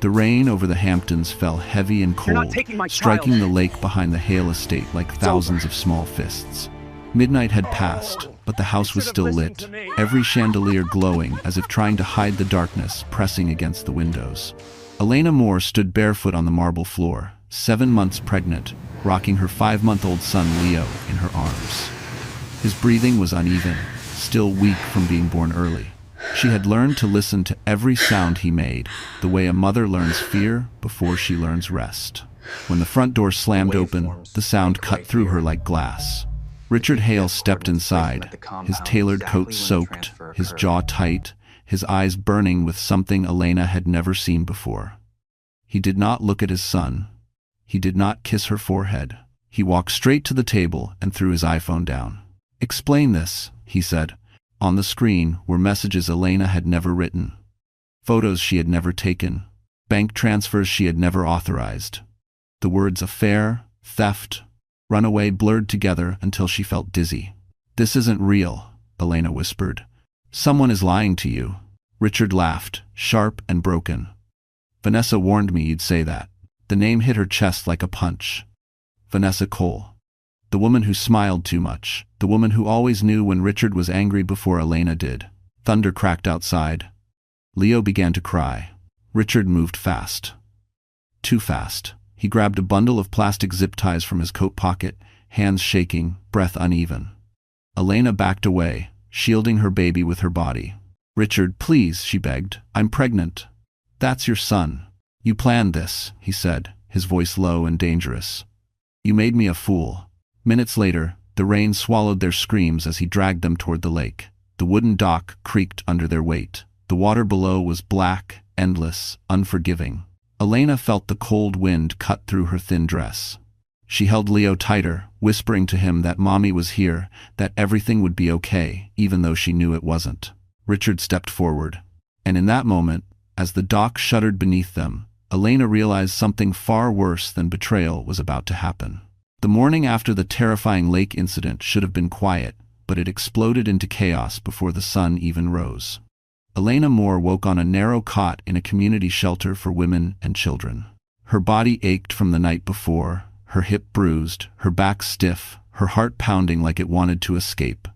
The rain over the Hamptons fell heavy and You're not cold, taking my striking child. the lake behind the Hale estate like thousands of small fists. Midnight had passed, but the house was still lit, every chandelier glowing as if trying to hide the darkness pressing against the windows. Elena Moore stood barefoot on the marble floor, 7 months pregnant, rocking her 5-month-old son Leo in her arms. His breathing was uneven, still weak from being born early. She had learned to listen to every sound he made, the way a mother learns fear before she learns rest. When the front door slammed open, the sound cut through her like glass. Richard Hale stepped inside, his tailored coat soaked, his jaw tight, his eyes burning with something Elena had never seen before. He did not look at his son. He did not kiss her forehead. He walked straight to the table and threw his iPhone down. "Explain this," he said. On the screen were messages Elena had never written, photos she had never taken, bank transfers she had never authorized. The words affair, theft, runaway blurred together until she felt dizzy. "This isn't real," Elena whispered. "Someone is lying to you." Richard laughed, sharp and broken. "Vanessa warned me you'd say that." The name hit her chest like a punch. Vanessa Cole. The woman who smiled too much. The woman who always knew when Richard was angry before Elena did. Thunder cracked outside. Leo began to cry. Richard moved fast. Too fast. He grabbed a bundle of plastic zip ties from his coat pocket, hands shaking, breath uneven. Elena backed away, shielding her baby with her body. "Richard, please," she begged. "I'm pregnant." "That's your son. You planned this," he said, his voice low and dangerous. "You made me a fool." Minutes later, the rain swallowed their screams as he dragged them toward the lake. The wooden dock creaked under their weight. The water below was black, endless, unforgiving. Elena felt the cold wind cut through her thin dress. She held Leo tighter, whispering to him that Mommy was here, that everything would be okay, even though she knew it wasn't. Richard stepped forward. And in that moment, as the dock shuddered beneath them, Elena realized something far worse than betrayal was about to happen. The morning after the terrifying lake incident should have been quiet, but it exploded into chaos before the sun even rose. Elena Moore woke on a narrow cot in a community shelter for women and children. Her body ached from the night before, her hip bruised, her back stiff, her heart pounding like it wanted to escape.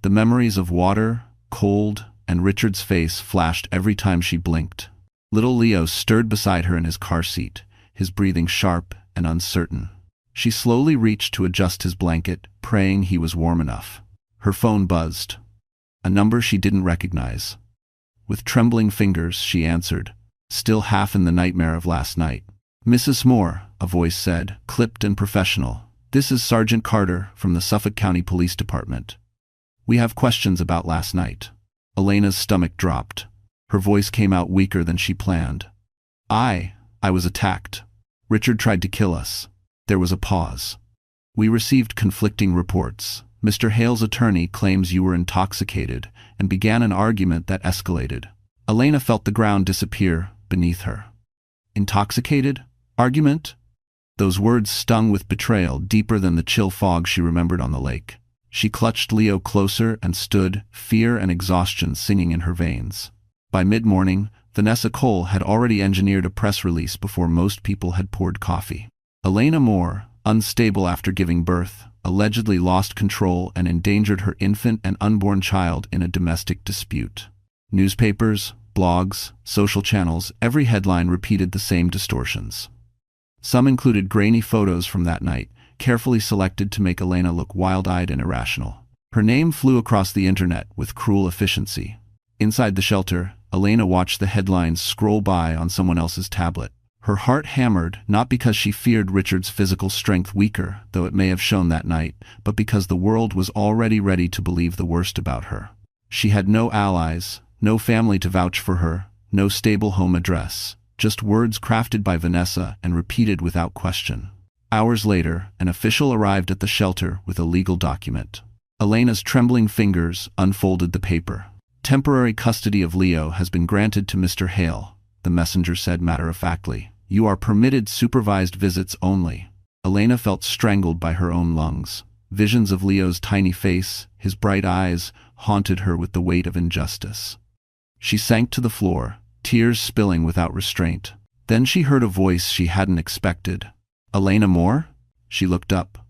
The memories of water, cold, and Richard's face flashed every time she blinked. Little Leo stirred beside her in his car seat, his breathing sharp and uncertain. She slowly reached to adjust his blanket, praying he was warm enough. Her phone buzzed. A number she didn't recognize. With trembling fingers, she answered, still half in the nightmare of last night. "Mrs. Moore," a voice said, clipped and professional. "This is Sergeant Carter from the Suffolk County Police Department. We have questions about last night." Elena's stomach dropped. Her voice came out weaker than she planned. I was attacked. Richard tried to kill us." There was a pause. "We received conflicting reports. Mr. Hale's attorney claims you were intoxicated," and began an argument that escalated. Elena felt the ground disappear beneath her. Intoxicated? Argument? Those words stung with betrayal deeper than the chill fog she remembered on the lake. She clutched Leo closer and stood, fear and exhaustion singing in her veins. By mid-morning, Vanessa Cole had already engineered a press release before most people had poured coffee. Elena Moore, unstable after giving birth, allegedly lost control and endangered her infant and unborn child in a domestic dispute. Newspapers, blogs, social channels, every headline repeated the same distortions. Some included grainy photos from that night, carefully selected to make Elena look wild-eyed and irrational. Her name flew across the internet with cruel efficiency. Inside the shelter, Elena watched the headlines scroll by on someone else's tablet. Her heart hammered, not because she feared Richard's physical strength weaker, though it may have shown that night, but because the world was already ready to believe the worst about her. She had no allies, no family to vouch for her, no stable home address, just words crafted by Vanessa and repeated without question. Hours later, an official arrived at the shelter with a legal document. Elena's trembling fingers unfolded the paper. "Temporary custody of Leo has been granted to Mr. Hale," the messenger said matter-of-factly. "You are permitted supervised visits only." Elena felt strangled by her own lungs. Visions of Leo's tiny face, his bright eyes, haunted her with the weight of injustice. She sank to the floor, tears spilling without restraint. Then she heard a voice she hadn't expected. "Elena Moore?" She looked up.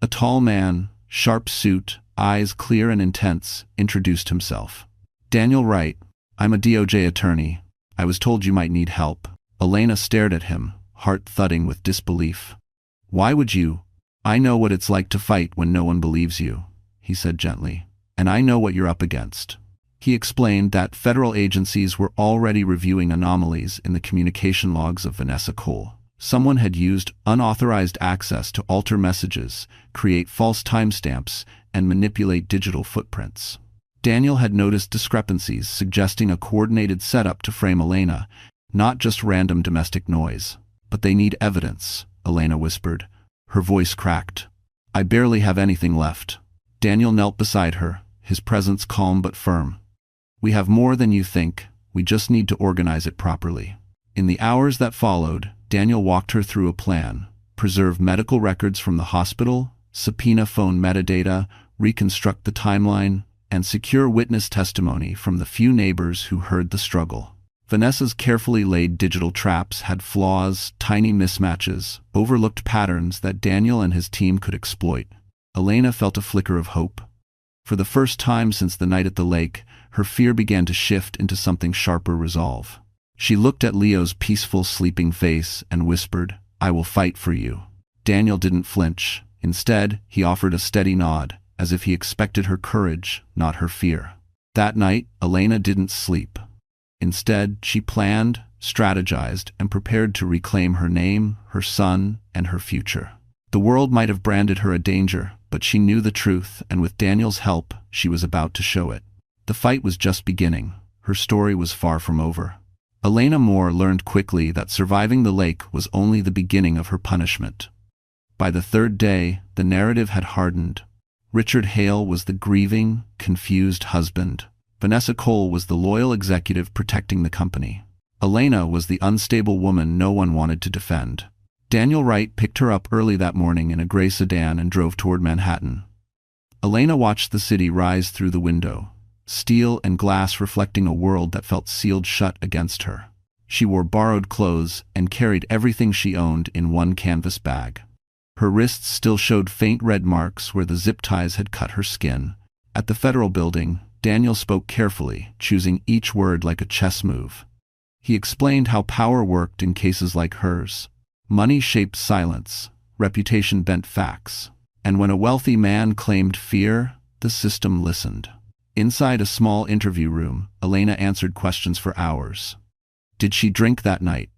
A tall man, sharp suit, eyes clear and intense, introduced himself. "Daniel Wright. I'm a DOJ attorney. I was told you might need help." Elena stared at him, heart thudding with disbelief. "Why would you?" "I know what it's like to fight when no one believes you," he said gently. "And I know what you're up against." He explained that federal agencies were already reviewing anomalies in the communication logs of Vanessa Cole. Someone had used unauthorized access to alter messages, create false timestamps, and manipulate digital footprints. Daniel had noticed discrepancies suggesting a coordinated setup to frame Elena, not just random domestic noise. "But they need evidence," Elena whispered. Her voice cracked. "I barely have anything left." Daniel knelt beside her, his presence calm but firm. "We have more than you think, we just need to organize it properly." In the hours that followed, Daniel walked her through a plan: preserve medical records from the hospital, subpoena phone metadata, reconstruct the timeline, and secure witness testimony from the few neighbors who heard the struggle. Vanessa's carefully laid digital traps had flaws, tiny mismatches, overlooked patterns that Daniel and his team could exploit. Elena felt a flicker of hope. For the first time since the night at the lake, her fear began to shift into something sharper resolve. She looked at Leo's peaceful, sleeping face and whispered, "I will fight for you." Daniel didn't flinch. Instead, he offered a steady nod, as if he expected her courage, not her fear. That night, Elena didn't sleep. Instead, she planned, strategized, and prepared to reclaim her name, her son, and her future. The world might have branded her a danger, but she knew the truth, and with Daniel's help, she was about to show it. The fight was just beginning. Her story was far from over. Elena Moore learned quickly that surviving the lake was only the beginning of her punishment. By the third day, the narrative had hardened. Richard Hale was the grieving, confused husband. Vanessa Cole was the loyal executive protecting the company. Elena was the unstable woman no one wanted to defend. Daniel Wright picked her up early that morning in a gray sedan and drove toward Manhattan. Elena watched the city rise through the window, steel and glass reflecting a world that felt sealed shut against her. She wore borrowed clothes and carried everything she owned in one canvas bag. Her wrists still showed faint red marks where the zip ties had cut her skin. At the federal building, Daniel spoke carefully, choosing each word like a chess move. He explained how power worked in cases like hers. Money shaped silence, reputation bent facts, and when a wealthy man claimed fear, the system listened. Inside a small interview room, Elena answered questions for hours. Did she drink that night?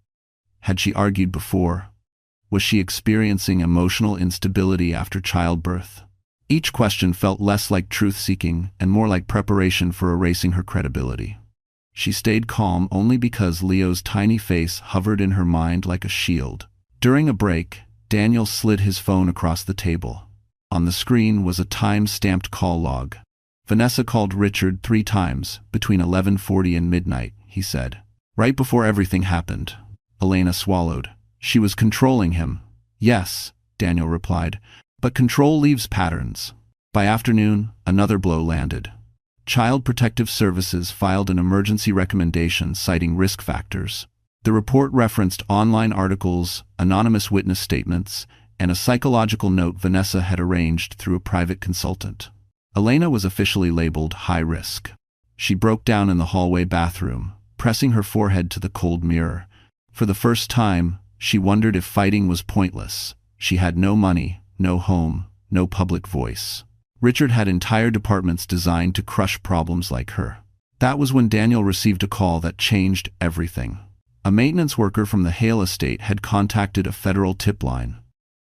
Had she argued before? Was she experiencing emotional instability after childbirth? Each question felt less like truth-seeking and more like preparation for erasing her credibility. She stayed calm only because Leo's tiny face hovered in her mind like a shield. During a break, Daniel slid his phone across the table. On the screen was a time-stamped call log. Vanessa called Richard 3 times, between 11:40 and midnight, he said. Right before everything happened. Elena swallowed. She was controlling him. Yes, Daniel replied, but control leaves patterns. By afternoon, another blow landed. Child Protective Services filed an emergency recommendation citing risk factors. The report referenced online articles, anonymous witness statements, and a psychological note Vanessa had arranged through a private consultant. Elena was officially labeled high risk. She broke down in the hallway bathroom, pressing her forehead to the cold mirror. For the first time, she wondered if fighting was pointless. She had no money, no home, no public voice. Richard had entire departments designed to crush problems like her. That was when Daniel received a call that changed everything. A maintenance worker from the Hale estate had contacted a federal tip line.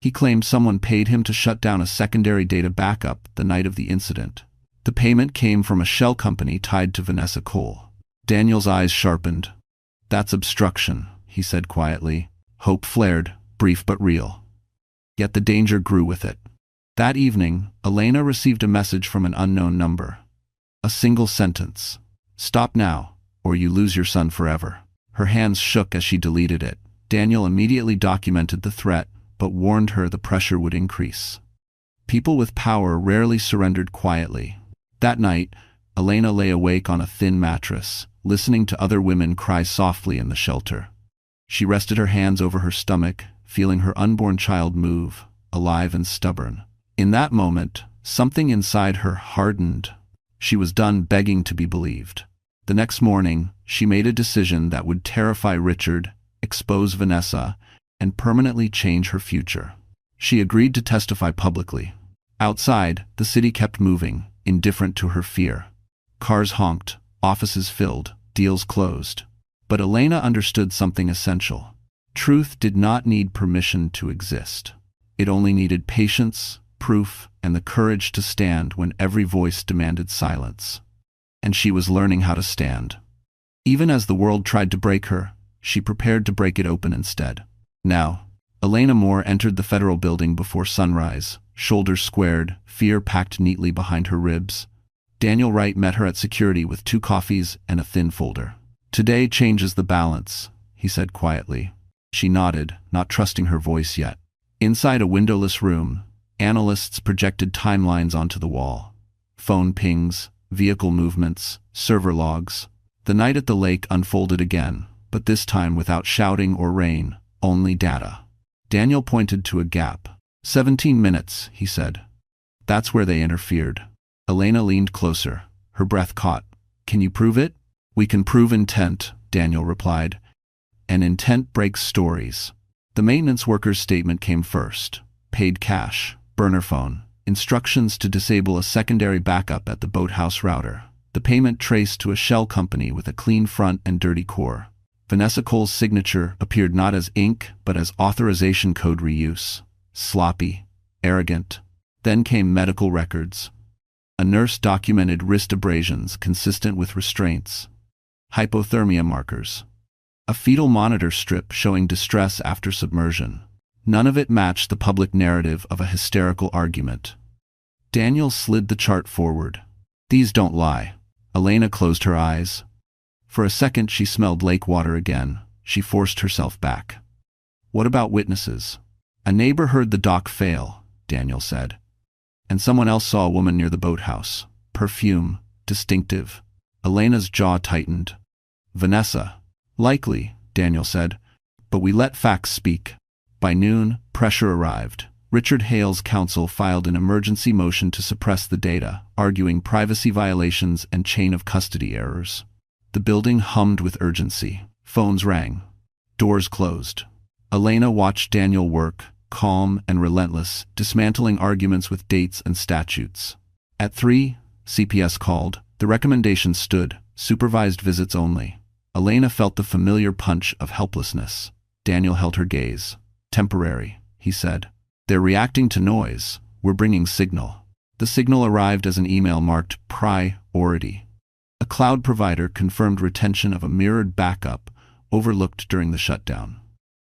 He claimed someone paid him to shut down a secondary data backup the night of the incident. The payment came from a shell company tied to Vanessa Cole. Daniel's eyes sharpened. That's obstruction, he said quietly. Hope flared, brief but real. Yet the danger grew with it. That evening, Elena received a message from an unknown number. A single sentence. Stop now, or you lose your son forever. Her hands shook as she deleted it. Daniel immediately documented the threat, but warned her the pressure would increase. People with power rarely surrendered quietly. That night, Elena lay awake on a thin mattress, listening to other women cry softly in the shelter. She rested her hands over her stomach, feeling her unborn child move, alive and stubborn. In that moment, something inside her hardened. She was done begging to be believed. The next morning, she made a decision that would terrify Richard, expose Vanessa, and permanently change her future. She agreed to testify publicly. Outside, the city kept moving, indifferent to her fear. Cars honked, offices filled, deals closed. But Elena understood something essential. Truth did not need permission to exist. It only needed patience, proof, and the courage to stand when every voice demanded silence. And she was learning how to stand. Even as the world tried to break her, she prepared to break it open instead. Now, Elena Moore entered the federal building before sunrise, shoulders squared, fear packed neatly behind her ribs. Daniel Wright met her at security with 2 coffees and a thin folder. "Today changes the balance," he said quietly. She nodded, not trusting her voice yet. Inside a windowless room, analysts projected timelines onto the wall. Phone pings, vehicle movements, server logs. The night at the lake unfolded again, but this time without shouting or rain, only data. Daniel pointed to a gap. 17 minutes, he said. That's where they interfered. Elena leaned closer, her breath caught. "Can you prove it?" "We can prove intent," Daniel replied. "And intent breaks stories." The maintenance worker's statement came first. Paid cash, burner phone, instructions to disable a secondary backup at the boathouse router. The payment traced to a shell company with a clean front and dirty core. Vanessa Cole's signature appeared not as ink, but as authorization code reuse. Sloppy, arrogant. Then came medical records. A nurse documented wrist abrasions consistent with restraints. Hypothermia markers. A fetal monitor strip showing distress after submersion. None of it matched the public narrative of a hysterical argument. Daniel slid the chart forward. "These don't lie." Elena closed her eyes. For a second she smelled lake water again. She forced herself back. "What about witnesses?" "A neighbor heard the dock fail," Daniel said. "And someone else saw a woman near the boathouse. Perfume, distinctive." Elena's jaw tightened. "Vanessa." "Likely," Daniel said. "But we let facts speak." By noon, pressure arrived. Richard Hale's counsel filed an emergency motion to suppress the data, arguing privacy violations and chain of custody errors. The building hummed with urgency. Phones rang. Doors closed. Elena watched Daniel work, calm and relentless, dismantling arguments with dates and statutes. At 3, CPS called. The recommendation stood, supervised visits only. Elena felt the familiar punch of helplessness. Daniel held her gaze. "Temporary," he said. "They're reacting to noise. We're bringing signal." The signal arrived as an email marked priority. A cloud provider confirmed retention of a mirrored backup overlooked during the shutdown.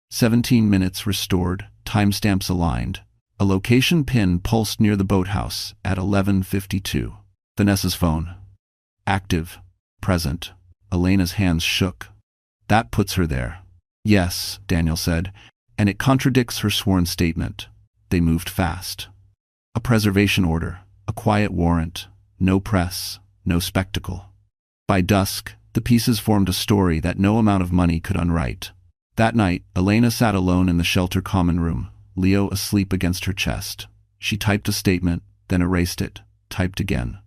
17 minutes restored, timestamps aligned. A location pin pulsed near the boathouse at 11:52. Vanessa's phone. Active. Present. Elena's hands shook. "That puts her there." "Yes," Daniel said, "and it contradicts her sworn statement." They moved fast. A preservation order, a quiet warrant, no press, no spectacle. By dusk, the pieces formed a story that no amount of money could unwrite. That night, Elena sat alone in the shelter common room, Leo asleep against her chest. She typed a statement, then erased it, typed again.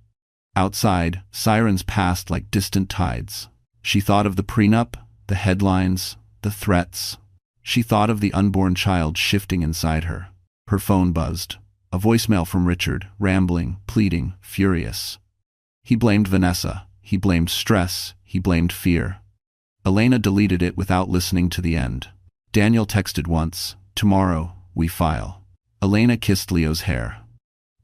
Outside, sirens passed like distant tides. She thought of the prenup, the headlines, the threats. She thought of the unborn child shifting inside her. Her phone buzzed. A voicemail from Richard, rambling, pleading, furious. He blamed Vanessa. He blamed stress. He blamed fear. Elena deleted it without listening to the end. Daniel texted once, "Tomorrow, we file." Elena kissed Leo's hair.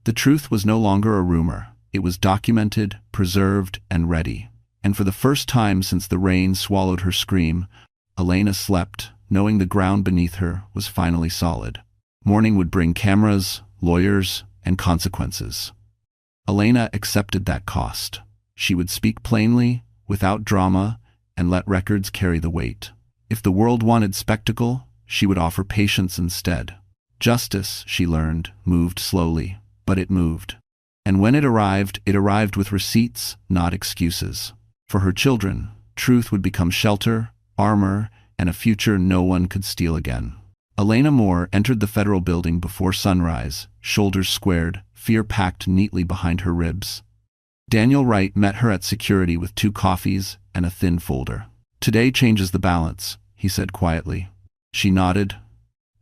The truth was no longer a rumor. It was documented, preserved, and ready. And for the first time since the rain swallowed her scream, Elena slept, knowing the ground beneath her was finally solid. Morning would bring cameras, lawyers, and consequences. Elena accepted that cost. She would speak plainly, without drama, and let records carry the weight. If the world wanted spectacle, she would offer patience instead. Justice, she learned, moved slowly, but it moved. And when it arrived with receipts, not excuses. For her children, truth would become shelter, armor, and a future no one could steal again. Elena Moore entered the federal building before sunrise, shoulders squared, fear packed neatly behind her ribs. Daniel Wright met her at security with 2 coffees and a thin folder. "Today changes the balance," he said quietly. She nodded,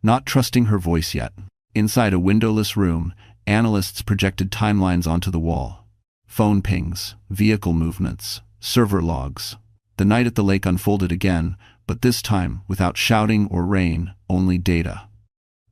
not trusting her voice yet. Inside a windowless room, analysts projected timelines onto the wall. Phone pings, vehicle movements, server logs. The night at the lake unfolded again, but this time without shouting or rain, only data.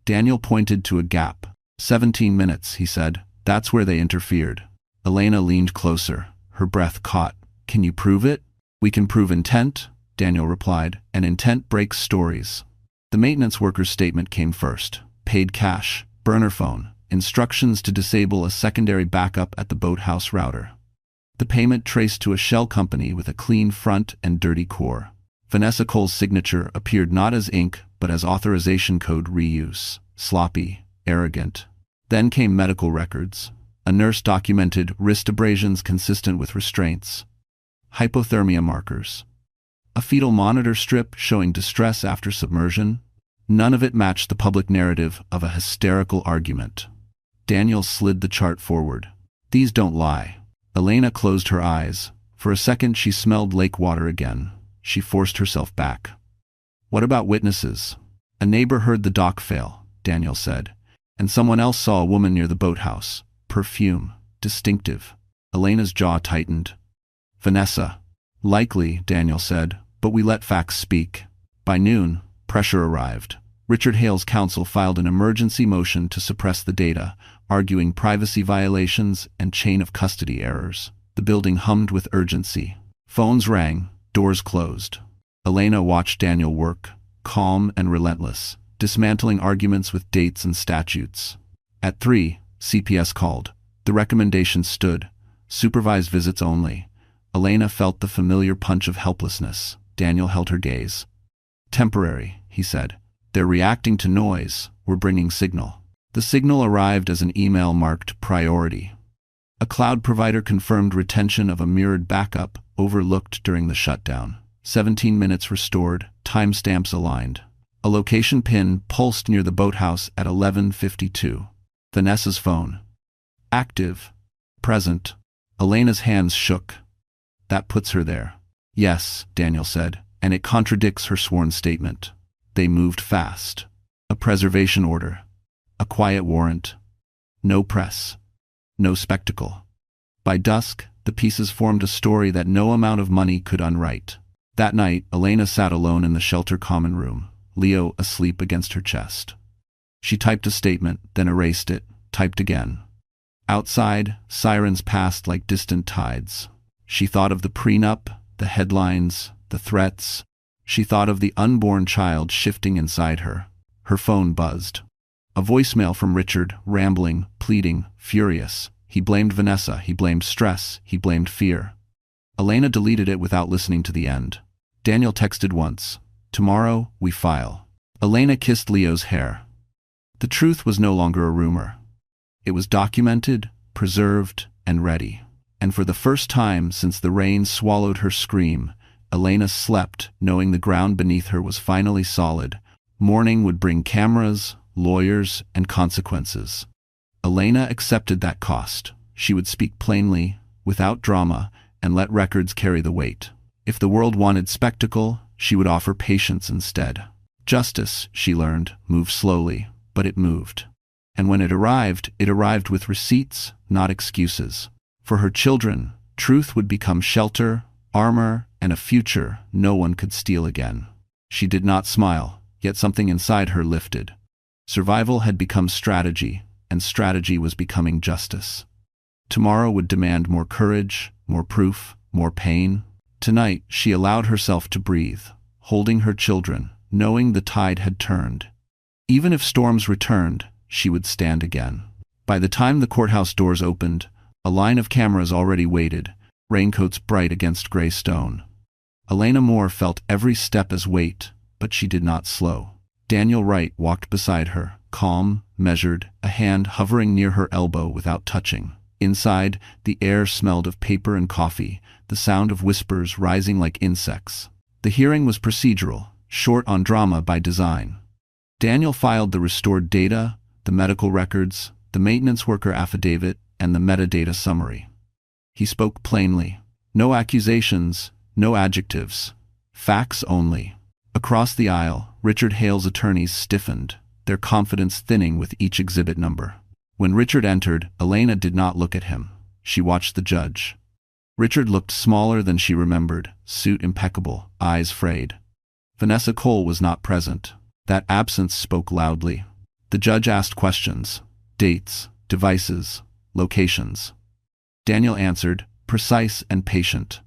Daniel pointed to a gap. 17 minutes, he said. That's where they interfered. Elena leaned closer, her breath caught. "Can you prove it?" "We can prove intent," Daniel replied, "and intent breaks stories." The maintenance worker's statement came first. Paid cash, burner phone, instructions to disable a secondary backup at the boathouse router. The payment traced to a shell company with a clean front and dirty core. Vanessa Cole's signature appeared not as ink, but as authorization code reuse. Sloppy, arrogant. Then came medical records. A nurse documented wrist abrasions consistent with restraints. Hypothermia markers. A fetal monitor strip showing distress after submersion. None of it matched the public narrative of a hysterical argument. Daniel slid the chart forward. "These don't lie." Elena closed her eyes. For a second she smelled lake water again. She forced herself back. "What about witnesses?" "A neighbor heard the dock fail," Daniel said, "and someone else saw a woman near the boathouse. Perfume. Distinctive." Elena's jaw tightened. "Vanessa." "Likely," Daniel said, "but we let facts speak." By noon, pressure arrived. Richard Hale's counsel filed an emergency motion to suppress the data, arguing privacy violations and chain of custody errors. The building hummed with urgency. Phones rang, doors closed. Elena watched Daniel work, calm and relentless, dismantling arguments with dates and statutes. At 3, CPS called. The recommendation stood: supervised visits only. Elena felt the familiar punch of helplessness. Daniel held her gaze. "Temporary," he said. "They're reacting to noise. We're bringing signal." The signal arrived as an email marked priority. A cloud provider confirmed retention of a mirrored backup overlooked during the shutdown. 17 minutes restored, timestamps aligned. A location pin pulsed near the boathouse at 11:52. Vanessa's phone. Active. Present. Elena's hands shook. "That puts her there." "Yes," Daniel said, "and it contradicts her sworn statement." They moved fast. A preservation order. A quiet warrant. No press. No spectacle. By dusk, the pieces formed a story that no amount of money could unwrite. That night, Elena sat alone in the shelter common room, Leo asleep against her chest. She typed a statement, then erased it, typed again. Outside, sirens passed like distant tides. She thought of the prenup, the headlines, the threats. She thought of the unborn child shifting inside her. Her phone buzzed. A voicemail from Richard, rambling, pleading, furious. He blamed Vanessa, he blamed stress, he blamed fear. Elena deleted it without listening to the end. Daniel texted once. "Tomorrow, we file." Elena kissed Leo's hair. The truth was no longer a rumor. It was documented, preserved, and ready. And for the first time since the rain swallowed her scream, Elena slept, knowing the ground beneath her was finally solid. Morning would bring cameras, lawyers, and consequences. Elena accepted that cost. She would speak plainly, without drama, and let records carry the weight. If the world wanted spectacle, she would offer patience instead. Justice, she learned, moved slowly, but it moved. And when it arrived with receipts, not excuses. For her children, truth would become shelter, armor, and a future no one could steal again. She did not smile, yet something inside her lifted. Survival had become strategy, and strategy was becoming justice. Tomorrow would demand more courage, more proof, more pain. Tonight, she allowed herself to breathe, holding her children, knowing the tide had turned. Even if storms returned, she would stand again. By the time the courthouse doors opened, a line of cameras already waited, raincoats bright against gray stone. Elena Moore felt every step as weight, but she did not slow. Daniel Wright walked beside her, calm, measured, a hand hovering near her elbow without touching. Inside, the air smelled of paper and coffee, the sound of whispers rising like insects. The hearing was procedural. short on drama by design. Daniel filed the restored data, the medical records, the maintenance worker affidavit, and the metadata summary. He spoke plainly. No accusations, no adjectives. Facts only. Across the aisle, Richard Hale's attorneys stiffened, their confidence thinning with each exhibit number. When Richard entered, Elena did not look at him. She watched the judge. Richard looked smaller than she remembered, suit impeccable, eyes frayed. Vanessa Cole was not present. That absence spoke loudly. The judge asked questions. Dates, devices, locations. Daniel answered, precise and patient.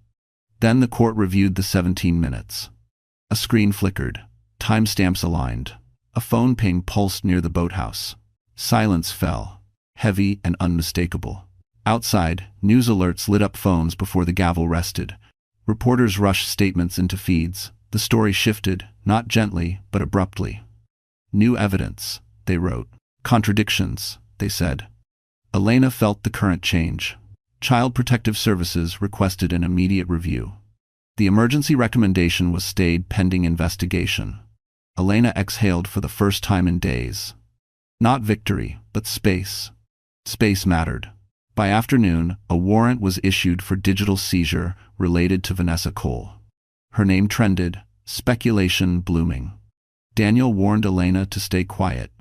Then the court reviewed the 17 minutes. A screen flickered. Timestamps aligned. A phone ping pulsed near the boathouse. Silence fell, heavy and unmistakable. Outside, news alerts lit up phones before the gavel rested. Reporters rushed statements into feeds. The story shifted, not gently, but abruptly. New evidence, they wrote. Contradictions, they said. Elena felt the current change. Child Protective Services requested an immediate review. The emergency recommendation was stayed pending investigation. Elena exhaled for the first time in days. Not victory, but space. Space mattered. By afternoon, a warrant was issued for digital seizure related to Vanessa Cole. Her name trended, speculation blooming. Daniel warned Elena to stay quiet.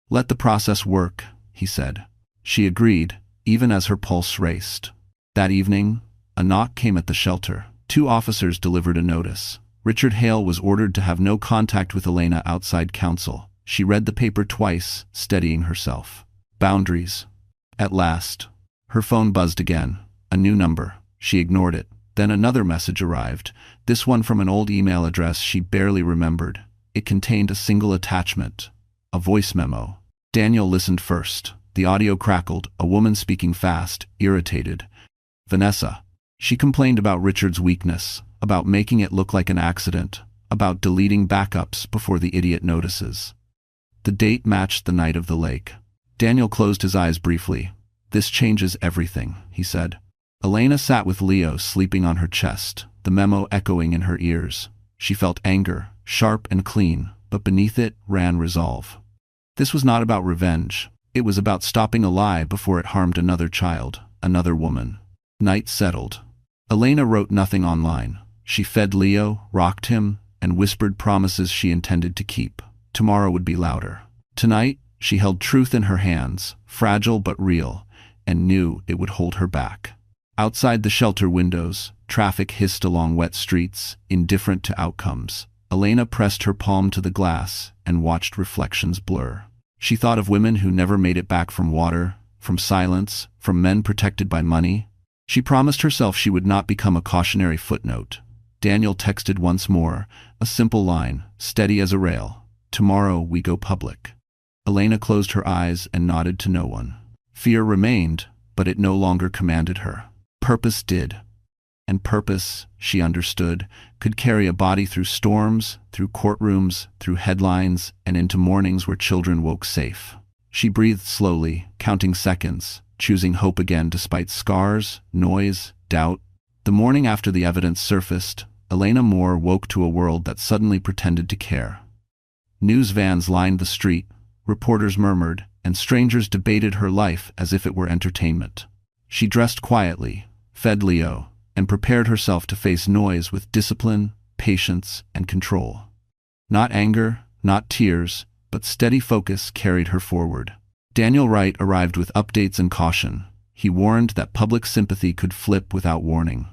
Let the process work, he said. She agreed, even as her pulse raced. That evening, a knock came at the shelter. 2 officers delivered a notice. Richard Hale was ordered to have no contact with Elena outside counsel. She read the paper twice, steadying herself. Boundaries. At last. Her phone buzzed again. A new number. She ignored it. Then another message arrived, this one from an old email address she barely remembered. It contained a single attachment. A voice memo. Daniel listened first. The audio crackled, a woman speaking fast, irritated. Vanessa. She complained about Richard's weakness, about making it look like an accident, about deleting backups before the idiot notices. The date matched the night of the lake. Daniel closed his eyes briefly. This changes everything, he said. Elena sat with Leo sleeping on her chest, the memo echoing in her ears. She felt anger, sharp and clean, but beneath it ran resolve. This was not about revenge. It was about stopping a lie before it harmed another child, another woman. Night settled. Elena wrote nothing online. She fed Leo, rocked him, and whispered promises she intended to keep. Tomorrow would be louder. Tonight, she held truth in her hands, fragile but real, and knew it would hold her back. Outside the shelter windows, traffic hissed along wet streets, indifferent to outcomes. Elena pressed her palm to the glass and watched reflections blur. She thought of women who never made it back from water, from silence, from men protected by money. She promised herself she would not become a cautionary footnote. Daniel texted once more, a simple line, steady as a rail. Tomorrow we go public. Elena closed her eyes and nodded to no one. Fear remained, but it no longer commanded her. Purpose did. And purpose, she understood, could carry a body through storms, through courtrooms, through headlines, and into mornings where children woke safe. She breathed slowly, counting seconds, choosing hope again despite scars, noise, doubt. The morning after the evidence surfaced, Elena Moore woke to a world that suddenly pretended to care. News vans lined the street, reporters murmured, and strangers debated her life as if it were entertainment. She dressed quietly, fed Leo, and prepared herself to face noise with discipline, patience, and control. Not anger, not tears, but steady focus carried her forward. Daniel Wright arrived with updates and caution. He warned that public sympathy could flip without warning.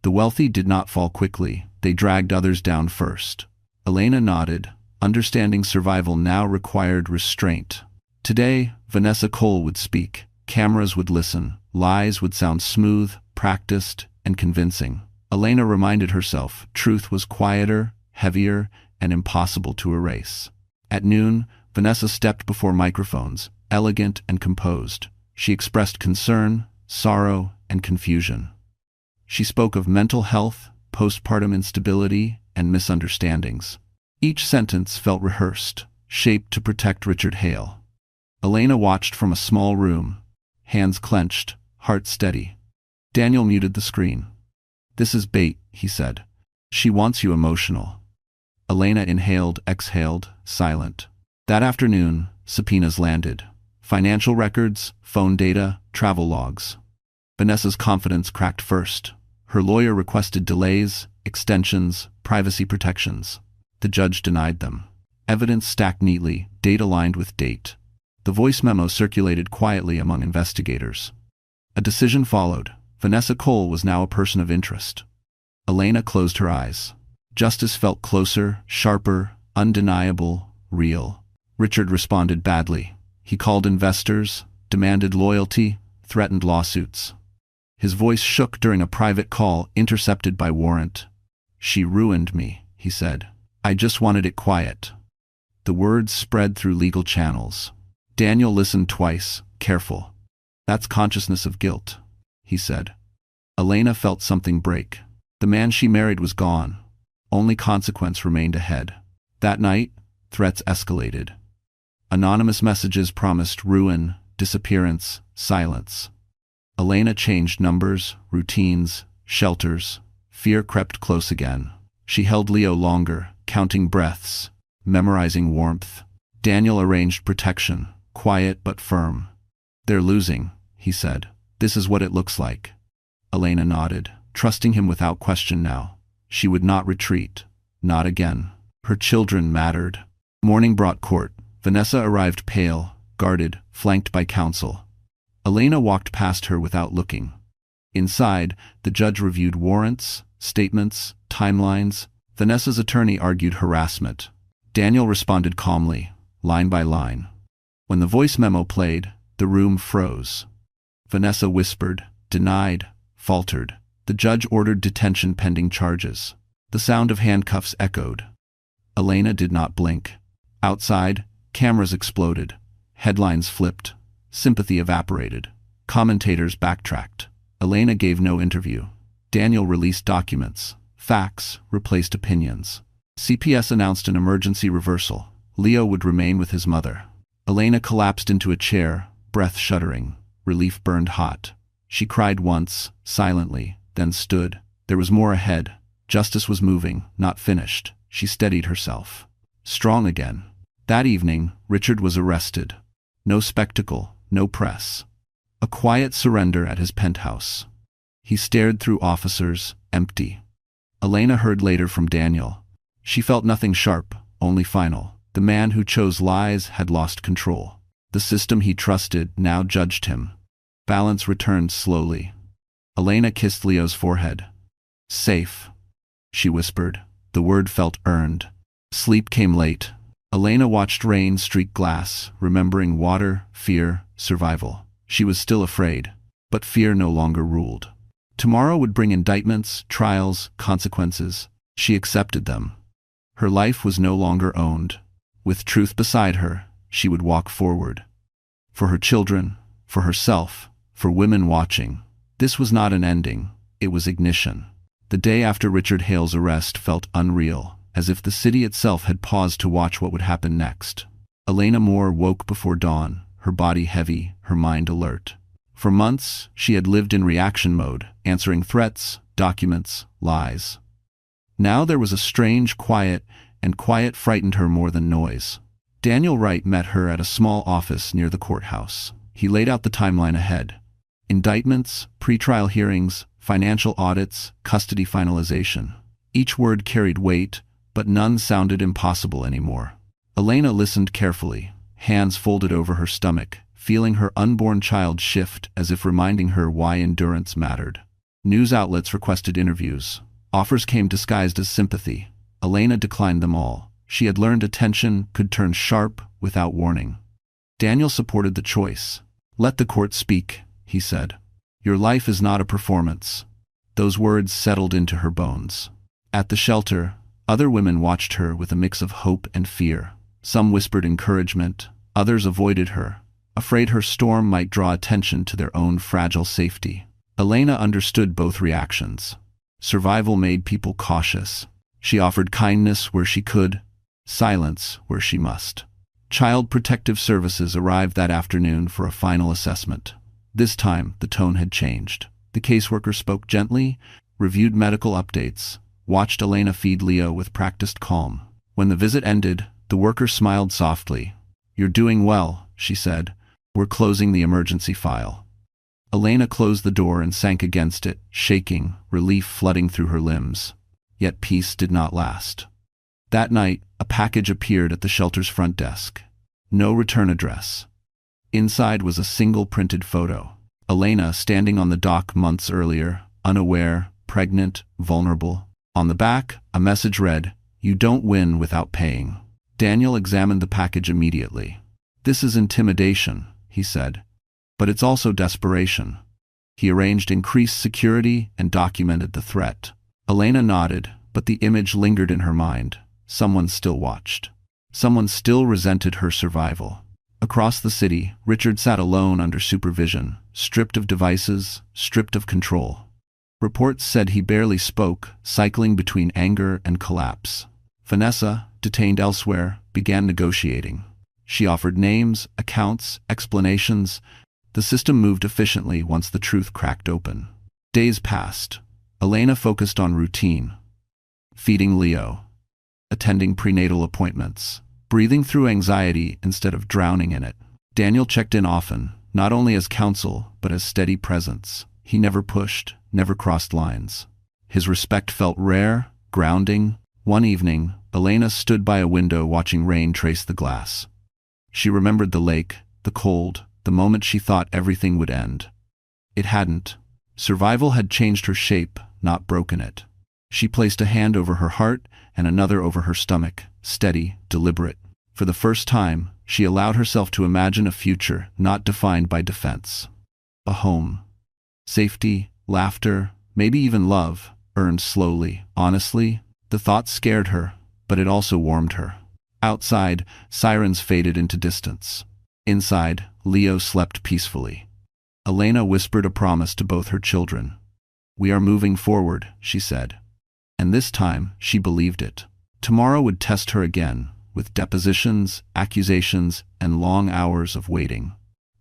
The wealthy did not fall quickly, they dragged others down first. Elena nodded, understanding survival now required restraint. Today, Vanessa Cole would speak, cameras would listen, lies would sound smooth, practiced, and convincing. Elena reminded herself truth was quieter, heavier, and impossible to erase. At noon, Vanessa stepped before microphones, elegant and composed. She expressed concern, sorrow, and confusion. She spoke of mental health, postpartum instability, and misunderstandings. Each sentence felt rehearsed, shaped to protect Richard Hale. Elena watched from a small room, hands clenched, heart steady. Daniel muted the screen. "This is bait," he said. "She wants you emotional." Elena inhaled, exhaled, silent. That afternoon, subpoenas landed. Financial records, phone data, travel logs. Vanessa's confidence cracked first. Her lawyer requested delays, extensions, privacy protections. The judge denied them. Evidence stacked neatly, date aligned with date. The voice memo circulated quietly among investigators. A decision followed. Vanessa Cole was now a person of interest. Elena closed her eyes. Justice felt closer, sharper, undeniable, real. Richard responded badly. He called investors, demanded loyalty, threatened lawsuits. His voice shook during a private call intercepted by warrant. "She ruined me," he said. "I just wanted it quiet." The words spread through legal channels. Daniel listened twice, careful. "That's consciousness of guilt," he said. Elena felt something break. The man she married was gone. Only consequence remained ahead. That night, threats escalated. Anonymous messages promised ruin, disappearance, silence. Elena changed numbers, routines, shelters. Fear crept close again. She held Leo longer, counting breaths, memorizing warmth. Daniel arranged protection, quiet but firm. "They're losing," he said. "This is what it looks like." Elena nodded, trusting him without question now. She would not retreat. Not again. Her children mattered. Morning brought court. Vanessa arrived pale, guarded, flanked by counsel. Elena walked past her without looking. Inside, the judge reviewed warrants, statements, timelines. Vanessa's attorney argued harassment. Daniel responded calmly, line by line. When the voice memo played, the room froze. Vanessa whispered, denied, faltered. The judge ordered detention pending charges. The sound of handcuffs echoed. Elena did not blink. Outside, cameras exploded. Headlines flipped. Sympathy evaporated. Commentators backtracked. Elena gave no interview. Daniel released documents. Facts replaced opinions. CPS announced an emergency reversal. Leo would remain with his mother. Elena collapsed into a chair, breath shuddering. Relief burned hot. She cried once, silently, then stood. There was more ahead. Justice was moving, not finished. She steadied herself. Strong again. That evening, Richard was arrested. No spectacle, no press. A quiet surrender at his penthouse. He stared through officers, empty. Elena heard later from Daniel. She felt nothing sharp, only final. The man who chose lies had lost control. The system he trusted now judged him. Balance returned slowly. Elena kissed Leo's forehead. Safe, she whispered. The word felt earned. Sleep came late. Elena watched rain streak glass, remembering water, fear, survival. She was still afraid, but fear no longer ruled. Tomorrow would bring indictments, trials, consequences. She accepted them. Her life was no longer owned. With truth beside her, she would walk forward. For her children, for herself, for women watching. This was not an ending, it was ignition. The day after Richard Hale's arrest felt unreal, as if the city itself had paused to watch what would happen next. Elena Moore woke before dawn, her body heavy, her mind alert. For months, she had lived in reaction mode, answering threats, documents, lies. Now there was a strange quiet, and quiet frightened her more than noise. Daniel Wright met her at a small office near the courthouse. He laid out the timeline ahead. Indictments, pretrial hearings, financial audits, custody finalization. Each word carried weight, but none sounded impossible anymore. Elena listened carefully, hands folded over her stomach, feeling her unborn child shift as if reminding her why endurance mattered. News outlets requested interviews. Offers came disguised as sympathy. Elena declined them all. She had learned attention could turn sharp without warning. Daniel supported the choice. Let the court speak, he said. Your life is not a performance. Those words settled into her bones. At the shelter, other women watched her with a mix of hope and fear. Some whispered encouragement, others avoided her, afraid her storm might draw attention to their own fragile safety. Elena understood both reactions. Survival made people cautious. She offered kindness where she could, silence where she must. Child Protective Services arrived that afternoon for a final assessment. This time, the tone had changed. The caseworker spoke gently, reviewed medical updates, watched Elena feed Leo with practiced calm. When the visit ended, the worker smiled softly. "You're doing well," she said. "We're closing the emergency file." Elena closed the door and sank against it, shaking, relief flooding through her limbs. Yet peace did not last. That night, a package appeared at the shelter's front desk. No return address. Inside was a single printed photo. Elena standing on the dock months earlier, unaware, pregnant, vulnerable. On the back, a message read, "You don't win without paying." Daniel examined the package immediately. "This is intimidation," he said. "But it's also desperation." He arranged increased security and documented the threat. Elena nodded, but the image lingered in her mind. Someone still watched. Someone still resented her survival. Across the city, Richard sat alone under supervision, stripped of devices, stripped of control. Reports said he barely spoke, cycling between anger and collapse. Vanessa, detained elsewhere, began negotiating. She offered names, accounts, explanations. The system moved efficiently once the truth cracked open. Days passed. Elena focused on routine. Feeding Leo. Attending prenatal appointments. Breathing through anxiety instead of drowning in it. Daniel checked in often, not only as counsel, but as steady presence. He never pushed, never crossed lines. His respect felt rare, grounding. One evening, Elena stood by a window watching rain trace the glass. She remembered the lake, the cold, the moment she thought everything would end. It hadn't. Survival had changed her shape, not broken it. She placed a hand over her heart and another over her stomach, steady, deliberate. For the first time, she allowed herself to imagine a future not defined by defense. A home. Safety, laughter, maybe even love, earned slowly, honestly. The thought scared her, but it also warmed her. Outside, sirens faded into distance. Inside, Leo slept peacefully. Elena whispered a promise to both her children. "We are moving forward," she said. And this time, she believed it. Tomorrow would test her again, with depositions, accusations, and long hours of waiting.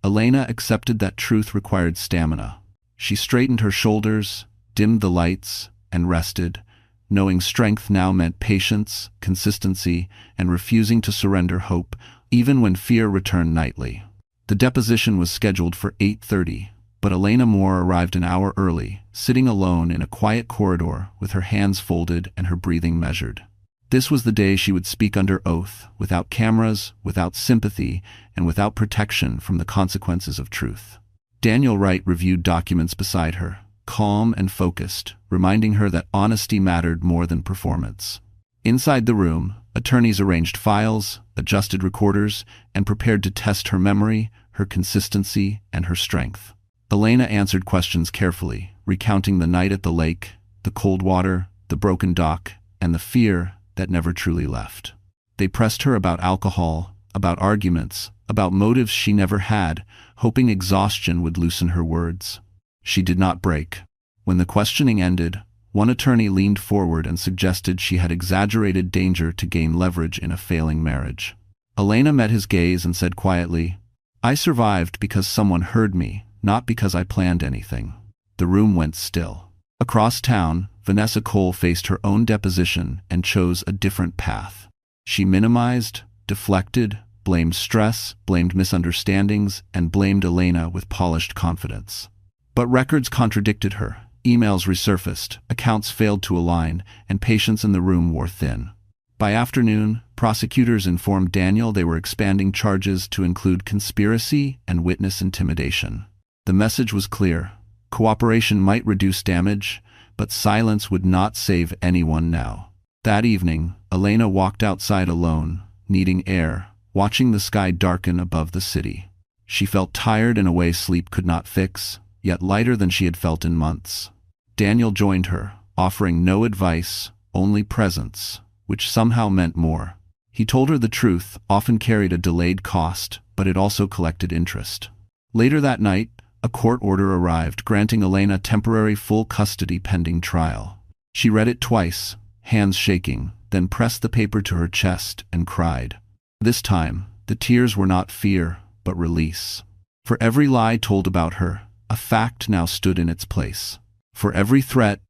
Elena accepted that truth required stamina. She straightened her shoulders, dimmed the lights, and rested, knowing strength now meant patience, consistency, and refusing to surrender hope, even when fear returned nightly. The deposition was scheduled for 8:30, but Elena Moore arrived an hour early, sitting alone in a quiet corridor with her hands folded and her breathing measured. This was the day she would speak under oath, without cameras, without sympathy, and without protection from the consequences of truth. Daniel Wright reviewed documents beside her, calm and focused, reminding her that honesty mattered more than performance. Inside the room, attorneys arranged files, adjusted recorders, and prepared to test her memory, her consistency, and her strength. Elena answered questions carefully, recounting the night at the lake, the cold water, the broken dock, and the fear that never truly left. They pressed her about alcohol, about arguments, about motives she never had, hoping exhaustion would loosen her words. She did not break. When the questioning ended, one attorney leaned forward and suggested she had exaggerated danger to gain leverage in a failing marriage. Elena met his gaze and said quietly, "I survived because someone heard me, not because I planned anything." The room went still. Across town, Vanessa Cole faced her own deposition and chose a different path. She minimized, deflected, blamed stress, blamed misunderstandings, and blamed Elena with polished confidence. But records contradicted her. Emails resurfaced, accounts failed to align, and patience in the room wore thin. By afternoon, prosecutors informed Daniel they were expanding charges to include conspiracy and witness intimidation. The message was clear. Cooperation might reduce damage, but silence would not save anyone now. That evening, Elena walked outside alone, needing air, watching the sky darken above the city. She felt tired in a way sleep could not fix, yet lighter than she had felt in months. Daniel joined her, offering no advice, only presence, which somehow meant more. He told her the truth often carried a delayed cost, but it also collected interest. Later that night, a court order arrived granting Elena temporary full custody pending trial. She read it twice, hands shaking, then pressed the paper to her chest and cried. This time, the tears were not fear, but release. For every lie told about her, a fact now stood in its place. For every threat,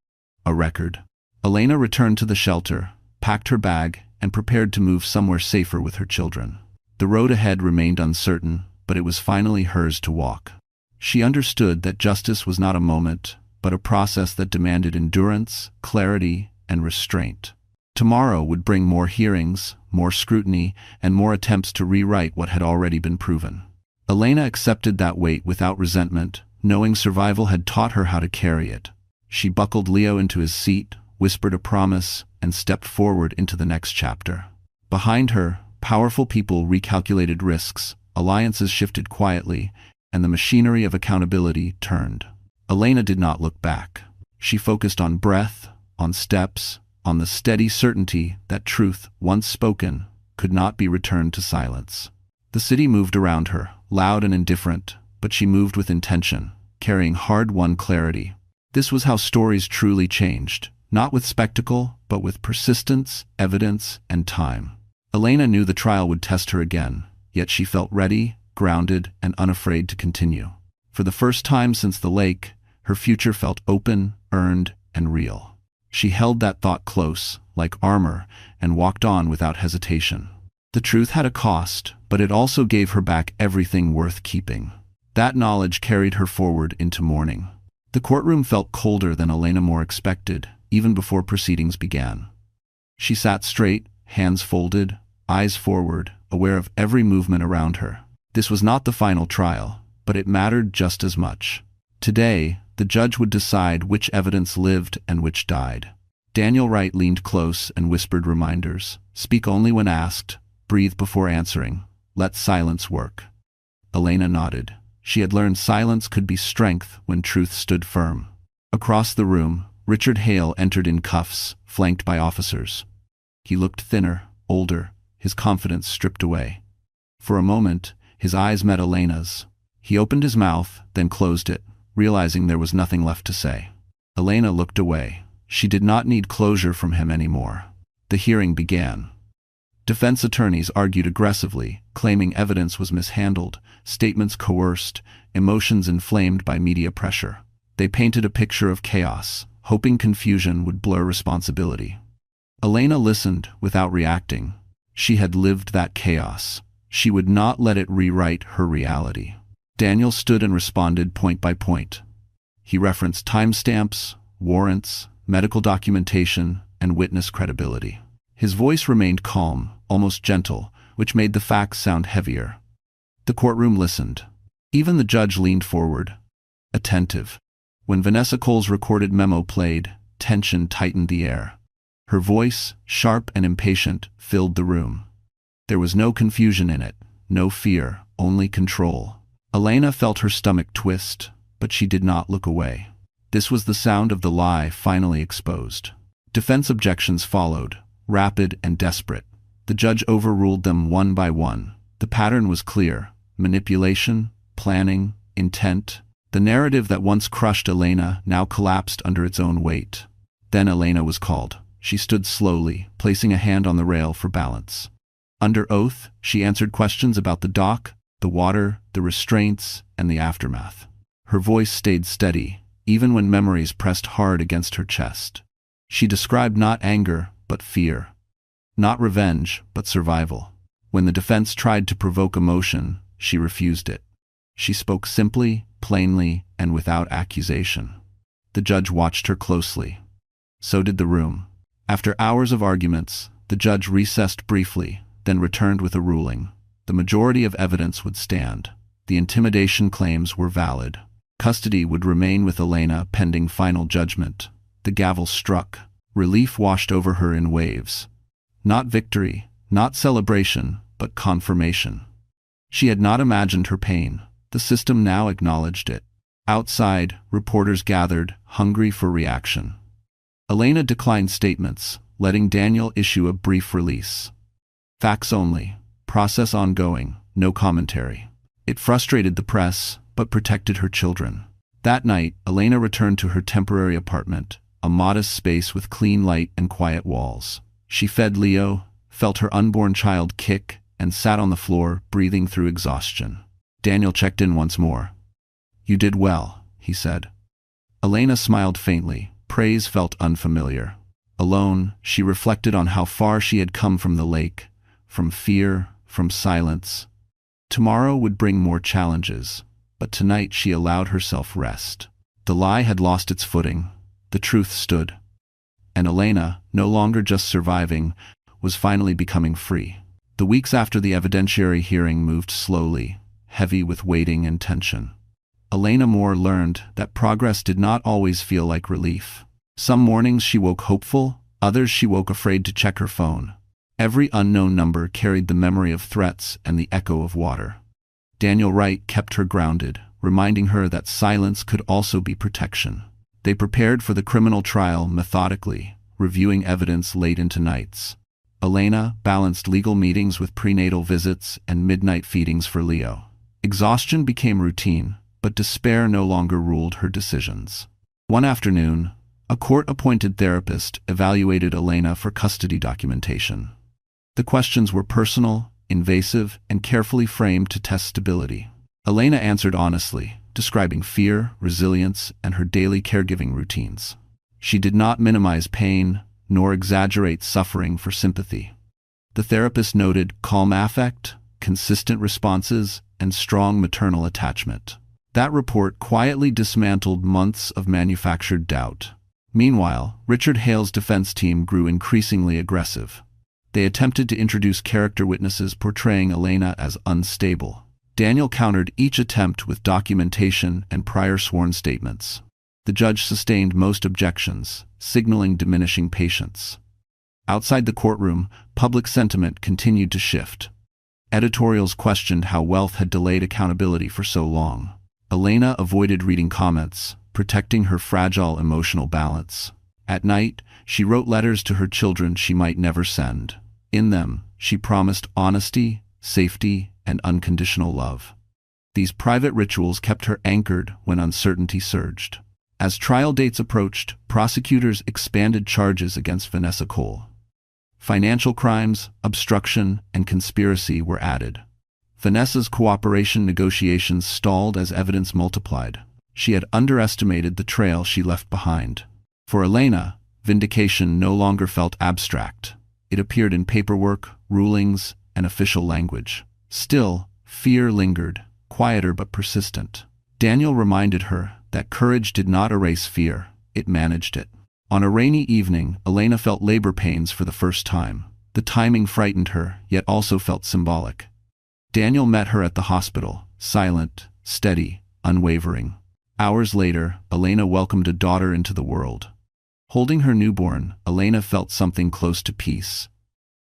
a record. Elena returned to the shelter, packed her bag, and prepared to move somewhere safer with her children. The road ahead remained uncertain, but it was finally hers to walk. She understood that justice was not a moment, but a process that demanded endurance, clarity, and restraint. Tomorrow would bring more hearings, more scrutiny, and more attempts to rewrite what had already been proven. Elena accepted that weight without resentment, knowing survival had taught her how to carry it. She buckled Leo into his seat, whispered a promise, and stepped forward into the next chapter. Behind her, powerful people recalculated risks, alliances shifted quietly, and the machinery of accountability turned. Elena did not look back. She focused on breath, on steps, on the steady certainty that truth, once spoken, could not be returned to silence. The city moved around her, loud and indifferent, but she moved with intention, carrying hard-won clarity. This was how stories truly changed, not with spectacle, but with persistence, evidence, and time. Elena knew the trial would test her again, yet she felt ready, grounded, and unafraid to continue. For the first time since the lake, her future felt open, earned, and real. She held that thought close, like armor, and walked on without hesitation. The truth had a cost, but it also gave her back everything worth keeping. That knowledge carried her forward into morning. The courtroom felt colder than Elena Moore expected, even before proceedings began. She sat straight, hands folded, eyes forward, aware of every movement around her. This was not the final trial, but it mattered just as much. Today, the judge would decide which evidence lived and which died. Daniel Wright leaned close and whispered reminders. Speak only when asked, breathe before answering, let silence work. Elena nodded. She had learned silence could be strength when truth stood firm. Across the room, Richard Hale entered in cuffs, flanked by officers. He looked thinner, older, his confidence stripped away. For a moment, his eyes met Elena's. He opened his mouth, then closed it, realizing there was nothing left to say. Elena looked away. She did not need closure from him anymore. The hearing began. Defense attorneys argued aggressively, claiming evidence was mishandled, statements coerced, emotions inflamed by media pressure. They painted a picture of chaos, hoping confusion would blur responsibility. Elena listened without reacting. She had lived that chaos. She would not let it rewrite her reality. Daniel stood and responded point by point. He referenced timestamps, warrants, medical documentation, and witness credibility. His voice remained calm, almost gentle, which made the facts sound heavier. The courtroom listened. Even the judge leaned forward, attentive. When Vanessa Cole's recorded memo played, tension tightened the air. Her voice, sharp and impatient, filled the room. There was no confusion in it, no fear, only control. Elena felt her stomach twist, but she did not look away. This was the sound of the lie finally exposed. Defense objections followed, rapid and desperate. The judge overruled them one by one. The pattern was clear: manipulation, planning, intent. The narrative that once crushed Elena now collapsed under its own weight. Then Elena was called. She stood slowly, placing a hand on the rail for balance. Under oath, she answered questions about the dock, the water, the restraints, and the aftermath. Her voice stayed steady, even when memories pressed hard against her chest. She described not anger, but fear. Not revenge, but survival. When the defense tried to provoke emotion, she refused it. She spoke simply, plainly, and without accusation. The judge watched her closely. So did the room. After hours of arguments, the judge recessed briefly, then returned with a ruling. The majority of evidence would stand. The intimidation claims were valid. Custody would remain with Elena pending final judgment. The gavel struck. Relief washed over her in waves. Not victory, not celebration, but confirmation. She had not imagined her pain. The system now acknowledged it. Outside, reporters gathered, hungry for reaction. Elena declined statements, letting Daniel issue a brief release. Facts only, process ongoing, no commentary. It frustrated the press, but protected her children. That night, Elena returned to her temporary apartment, a modest space with clean light and quiet walls. She fed Leo, felt her unborn child kick, and sat on the floor, breathing through exhaustion. Daniel checked in once more. "You did well," he said. Elena smiled faintly. Praise felt unfamiliar. Alone, she reflected on how far she had come from the lake, from fear, from silence. Tomorrow would bring more challenges, but tonight she allowed herself rest. The lie had lost its footing, the truth stood. And Elena, no longer just surviving, was finally becoming free. The weeks after the evidentiary hearing moved slowly, heavy with waiting and tension. Elena Moore learned that progress did not always feel like relief. Some mornings she woke hopeful, others she woke afraid to check her phone. Every unknown number carried the memory of threats and the echo of water. Daniel Wright kept her grounded, reminding her that silence could also be protection. They prepared for the criminal trial methodically, reviewing evidence late into nights. Elena balanced legal meetings with prenatal visits and midnight feedings for Leo. Exhaustion became routine, but despair no longer ruled her decisions. One afternoon, a court-appointed therapist evaluated Elena for custody documentation. The questions were personal, invasive, and carefully framed to test stability. Elena answered honestly, describing fear, resilience, and her daily caregiving routines. She did not minimize pain, nor exaggerate suffering for sympathy. The therapist noted calm affect, consistent responses, and strong maternal attachment. That report quietly dismantled months of manufactured doubt. Meanwhile, Richard Hale's defense team grew increasingly aggressive. They attempted to introduce character witnesses portraying Elena as unstable. Daniel countered each attempt with documentation and prior sworn statements. The judge sustained most objections, signaling diminishing patience. Outside the courtroom, public sentiment continued to shift. Editorials questioned how wealth had delayed accountability for so long. Elena avoided reading comments, protecting her fragile emotional balance. At night, she wrote letters to her children she might never send. In them, she promised honesty, safety, and unconditional love. These private rituals kept her anchored when uncertainty surged. As trial dates approached, prosecutors expanded charges against Vanessa Cole. Financial crimes, obstruction, and conspiracy were added. Vanessa's cooperation negotiations stalled as evidence multiplied. She had underestimated the trail she left behind. For Elena, vindication no longer felt abstract. It appeared in paperwork, rulings, and official language. Still, fear lingered, quieter but persistent. Daniel reminded her that courage did not erase fear, it managed it. On a rainy evening, Elena felt labor pains for the first time. The timing frightened her, yet also felt symbolic. Daniel met her at the hospital, silent, steady, unwavering. Hours later, Elena welcomed a daughter into the world. Holding her newborn, Elena felt something close to peace.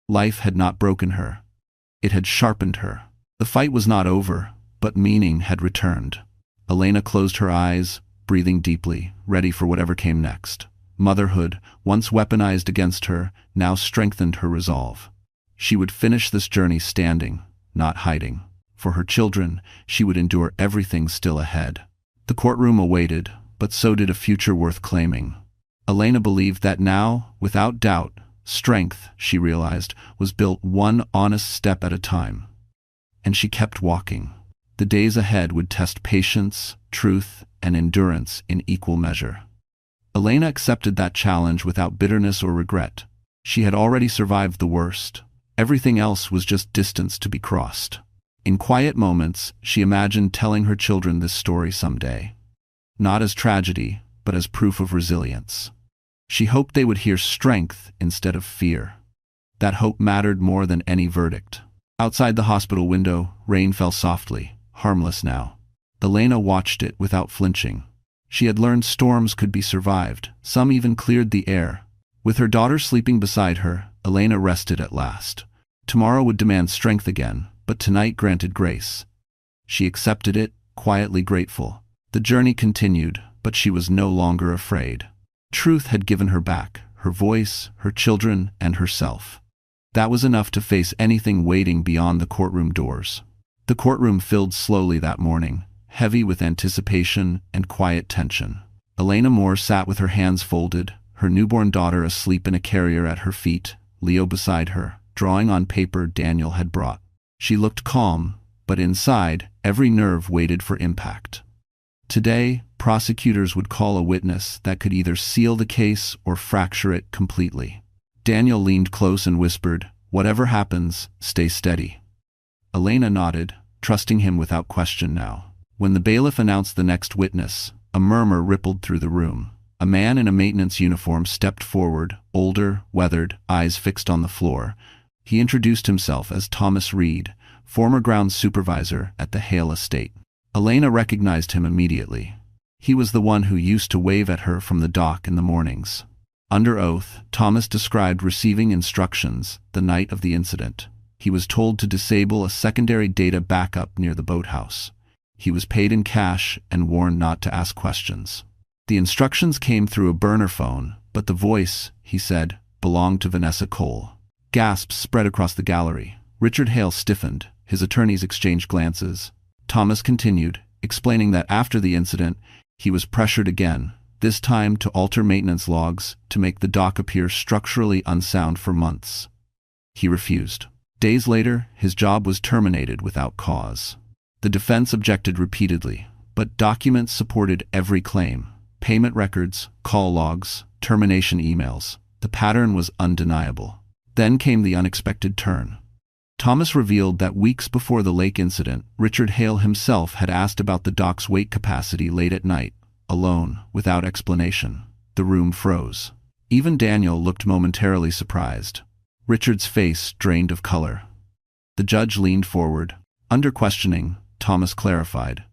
Life had not broken her. It had sharpened her. The fight was not over, but meaning had returned. Elena closed her eyes, breathing deeply, ready for whatever came next. Motherhood, once weaponized against her, now strengthened her resolve. She would finish this journey standing, not hiding. For her children, she would endure everything still ahead. The courtroom awaited, but so did a future worth claiming. Elena believed that now, without doubt, strength, she realized, was built one honest step at a time. And she kept walking. The days ahead would test patience, truth, and endurance in equal measure. Elena accepted that challenge without bitterness or regret. She had already survived the worst. Everything else was just distance to be crossed. In quiet moments, she imagined telling her children this story someday. Not as tragedy, but as proof of resilience. She hoped they would hear strength instead of fear. That hope mattered more than any verdict. Outside the hospital window, rain fell softly, harmless now. Elena watched it without flinching. She had learned storms could be survived, some even cleared the air. With her daughter sleeping beside her, Elena rested at last. Tomorrow would demand strength again, but tonight granted grace. She accepted it, quietly grateful. The journey continued, but she was no longer afraid. Truth had given her back, her voice, her children, and herself. That was enough to face anything waiting beyond the courtroom doors. The courtroom filled slowly that morning, heavy with anticipation and quiet tension. Elena Moore sat with her hands folded, her newborn daughter asleep in a carrier at her feet, Leo beside her, drawing on paper Daniel had brought. She looked calm, but inside, every nerve waited for impact. Today, prosecutors would call a witness that could either seal the case or fracture it completely. Daniel leaned close and whispered, "Whatever happens, stay steady." Elena nodded, trusting him without question now. When the bailiff announced the next witness, a murmur rippled through the room. A man in a maintenance uniform stepped forward, older, weathered, eyes fixed on the floor. He introduced himself as Thomas Reed, former grounds supervisor at the Hale estate. Elena recognized him immediately. He was the one who used to wave at her from the dock in the mornings. Under oath, Thomas described receiving instructions the night of the incident. He was told to disable a secondary data backup near the boathouse. He was paid in cash and warned not to ask questions. The instructions came through a burner phone, but the voice, he said, belonged to Vanessa Cole. Gasps spread across the gallery. Richard Hale stiffened. His attorneys exchanged glances. Thomas continued, explaining that after the incident, he was pressured again, this time to alter maintenance logs to make the dock appear structurally unsound for months. He refused. Days later, his job was terminated without cause. The defense objected repeatedly, but documents supported every claim. Payment records, call logs, termination emails. The pattern was undeniable. Then came the unexpected turn. Thomas revealed that weeks before the lake incident, Richard Hale himself had asked about the dock's weight capacity late at night, alone, without explanation. The room froze. Even Daniel looked momentarily surprised. Richard's face drained of color. The judge leaned forward. Under questioning, Thomas clarified.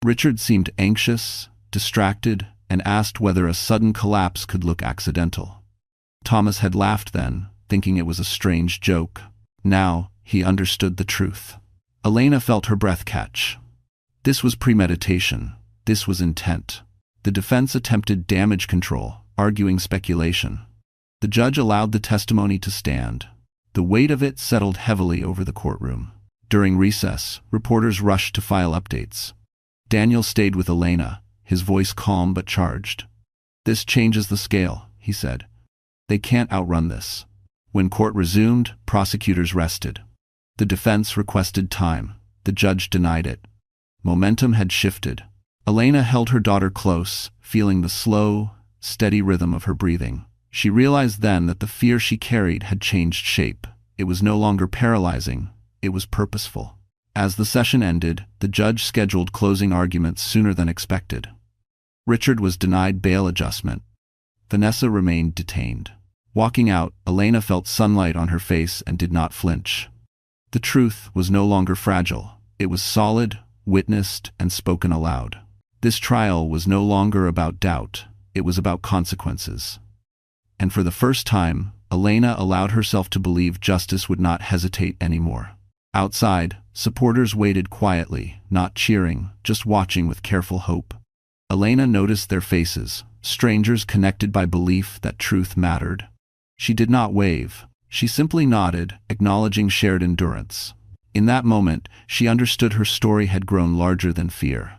Richard seemed anxious, distracted, and asked whether a sudden collapse could look accidental. Thomas had laughed then, thinking it was a strange joke. Now, he understood the truth. Elena felt her breath catch. This was premeditation. This was intent. The defense attempted damage control, arguing speculation. The judge allowed the testimony to stand. The weight of it settled heavily over the courtroom. During recess, reporters rushed to file updates. Daniel stayed with Elena, his voice calm but charged. "This changes the scale," he said. "They can't outrun this." When court resumed, prosecutors rested. The defense requested time. The judge denied it. Momentum had shifted. Elena held her daughter close, feeling the slow, steady rhythm of her breathing. She realized then that the fear she carried had changed shape. It was no longer paralyzing. It was purposeful. As the session ended, the judge scheduled closing arguments sooner than expected. Richard was denied bail adjustment. Vanessa remained detained. Walking out, Elena felt sunlight on her face and did not flinch. The truth was no longer fragile. It was solid, witnessed, and spoken aloud. This trial was no longer about doubt. It was about consequences. And for the first time, Elena allowed herself to believe justice would not hesitate anymore. Outside, supporters waited quietly, not cheering, just watching with careful hope. Elena noticed their faces, strangers connected by belief that truth mattered. She did not wave. She simply nodded, acknowledging shared endurance. In that moment, she understood her story had grown larger than fear.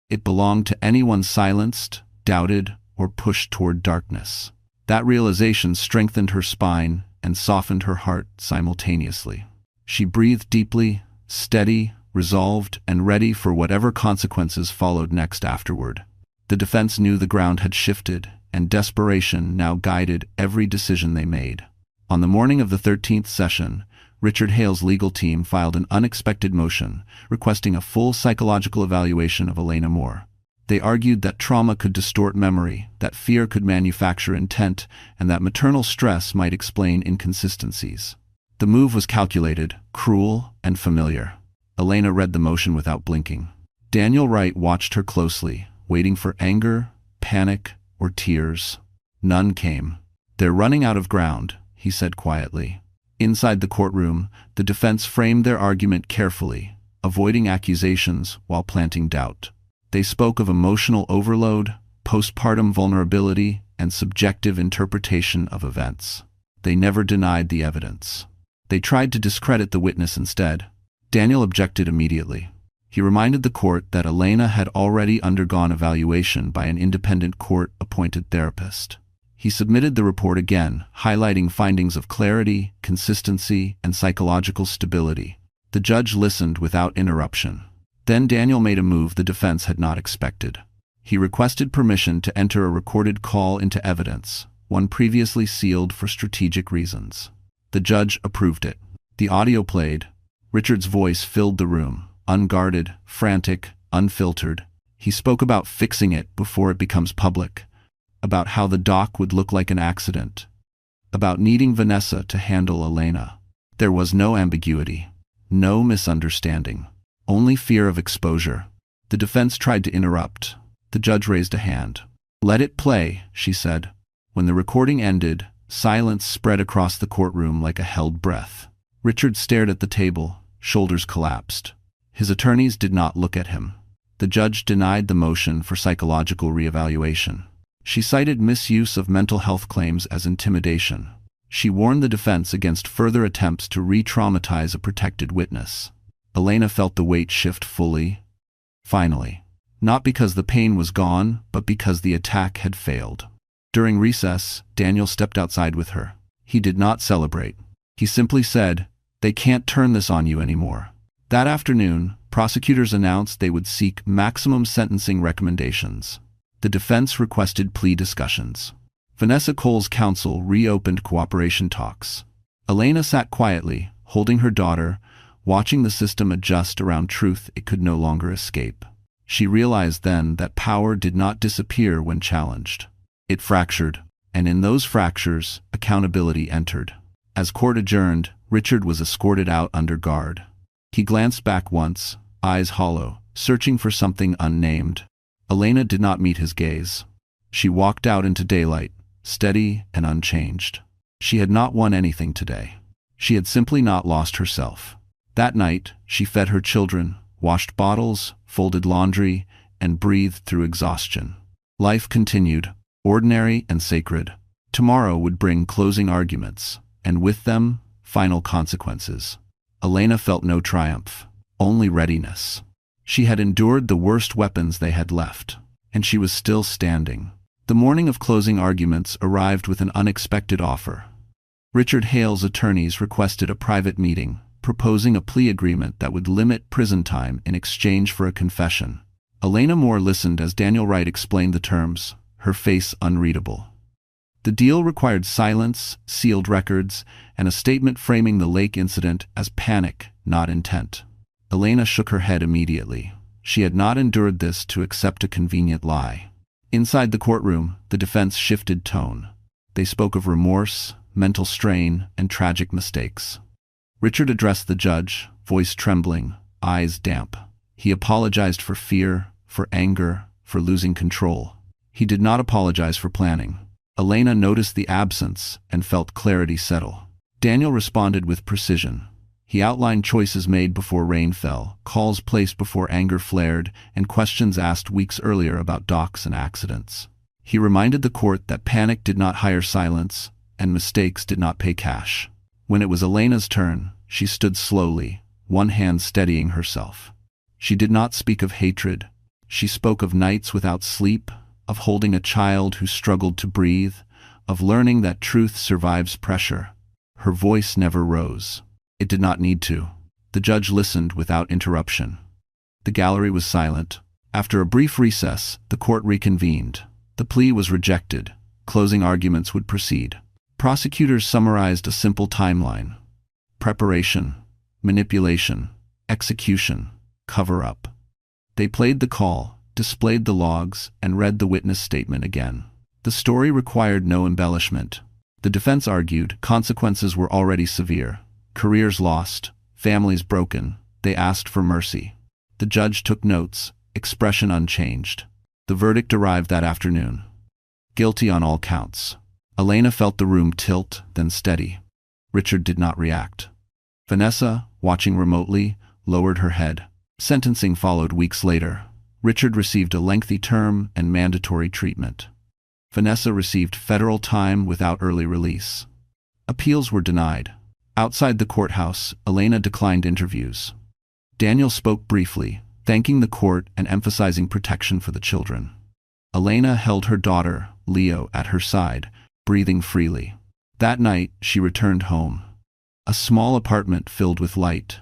It belonged to anyone silenced, doubted, or pushed toward darkness. That realization strengthened her spine and softened her heart simultaneously. She breathed deeply, steady, resolved, and ready for whatever consequences followed next afterward. The defense knew the ground had shifted, and desperation now guided every decision they made. On the morning of the 13th session, Richard Hale's legal team filed an unexpected motion, requesting a full psychological evaluation of Elena Moore. They argued that trauma could distort memory, that fear could manufacture intent, and that maternal stress might explain inconsistencies. The move was calculated, cruel, and familiar. Elena read the motion without blinking. Daniel Wright watched her closely, waiting for anger, panic, or tears. None came. "They're running out of ground," he said quietly. Inside the courtroom, the defense framed their argument carefully, avoiding accusations while planting doubt. They spoke of emotional overload, postpartum vulnerability, and subjective interpretation of events. They never denied the evidence. They tried to discredit the witness instead. Daniel objected immediately. He reminded the court that Elena had already undergone evaluation by an independent court-appointed therapist. He submitted the report again, highlighting findings of clarity, consistency, and psychological stability. The judge listened without interruption. Then Daniel made a move the defense had not expected. He requested permission to enter a recorded call into evidence, one previously sealed for strategic reasons. The judge approved it. The audio played. Richard's voice filled the room, unguarded, frantic, unfiltered. He spoke about fixing it before it becomes public, about how the dock would look like an accident, about needing Vanessa to handle Elena. There was no ambiguity, no misunderstanding, only fear of exposure. The defense tried to interrupt. The judge raised a hand. "Let it play," she said. When the recording ended, silence spread across the courtroom like a held breath. Richard stared at the table, shoulders collapsed. His attorneys did not look at him. The judge denied the motion for psychological reevaluation. She cited misuse of mental health claims as intimidation. She warned the defense against further attempts to re-traumatize a protected witness. Elena felt the weight shift fully. Finally. Not because the pain was gone, but because the attack had failed. During recess, Daniel stepped outside with her. He did not celebrate. He simply said, "They can't turn this on you anymore." That afternoon, prosecutors announced they would seek maximum sentencing recommendations. The defense requested plea discussions. Vanessa Cole's counsel reopened cooperation talks. Elena sat quietly, holding her daughter, watching the system adjust around truth it could no longer escape. She realized then that power did not disappear when challenged. It fractured, and in those fractures, accountability entered. As court adjourned, Richard was escorted out under guard. He glanced back once, eyes hollow, searching for something unnamed. Elena did not meet his gaze. She walked out into daylight, steady and unchanged. She had not won anything today. She had simply not lost herself. That night, she fed her children, washed bottles, folded laundry, and breathed through exhaustion. Life continued, ordinary and sacred. Tomorrow would bring closing arguments, and with them, final consequences. Elena felt no triumph, only readiness. She had endured the worst weapons they had left, and she was still standing. The morning of closing arguments arrived with an unexpected offer. Richard Hale's attorneys requested a private meeting, proposing a plea agreement that would limit prison time in exchange for a confession. Elena Moore listened as Daniel Wright explained the terms, her face unreadable. The deal required silence, sealed records, and a statement framing the lake incident as panic, not intent. Elena shook her head immediately. She had not endured this to accept a convenient lie. Inside the courtroom, the defense shifted tone. They spoke of remorse, mental strain, and tragic mistakes. Richard addressed the judge, voice trembling, eyes damp. He apologized for fear, for anger, for losing control. He did not apologize for planning. Elena noticed the absence and felt clarity settle. Daniel responded with precision. He outlined choices made before rain fell, calls placed before anger flared, and questions asked weeks earlier about docks and accidents. He reminded the court that panic did not hire silence, and mistakes did not pay cash. When it was Elena's turn, she stood slowly, one hand steadying herself. She did not speak of hatred. She spoke of nights without sleep, of holding a child who struggled to breathe, of learning that truth survives pressure. Her voice never rose. It did not need to. The judge listened without interruption. The gallery was silent. After a brief recess, the court reconvened. The plea was rejected. Closing arguments would proceed. Prosecutors summarized a simple timeline: preparation, manipulation, execution, cover-up. They played the call, displayed the logs, and read the witness statement again. The story required no embellishment. The defense argued consequences were already severe. Careers lost, families broken. They asked for mercy. The judge took notes, expression unchanged. The verdict arrived that afternoon. Guilty on all counts. Elena felt the room tilt, then steady. Richard did not react. Vanessa, watching remotely, lowered her head. Sentencing followed weeks later. Richard received a lengthy term and mandatory treatment. Vanessa received federal time without early release. Appeals were denied. Outside the courthouse, Elena declined interviews. Daniel spoke briefly, thanking the court and emphasizing protection for the children. Elena held her daughter, Leo, at her side, breathing freely. That night, she returned home. A small apartment filled with light.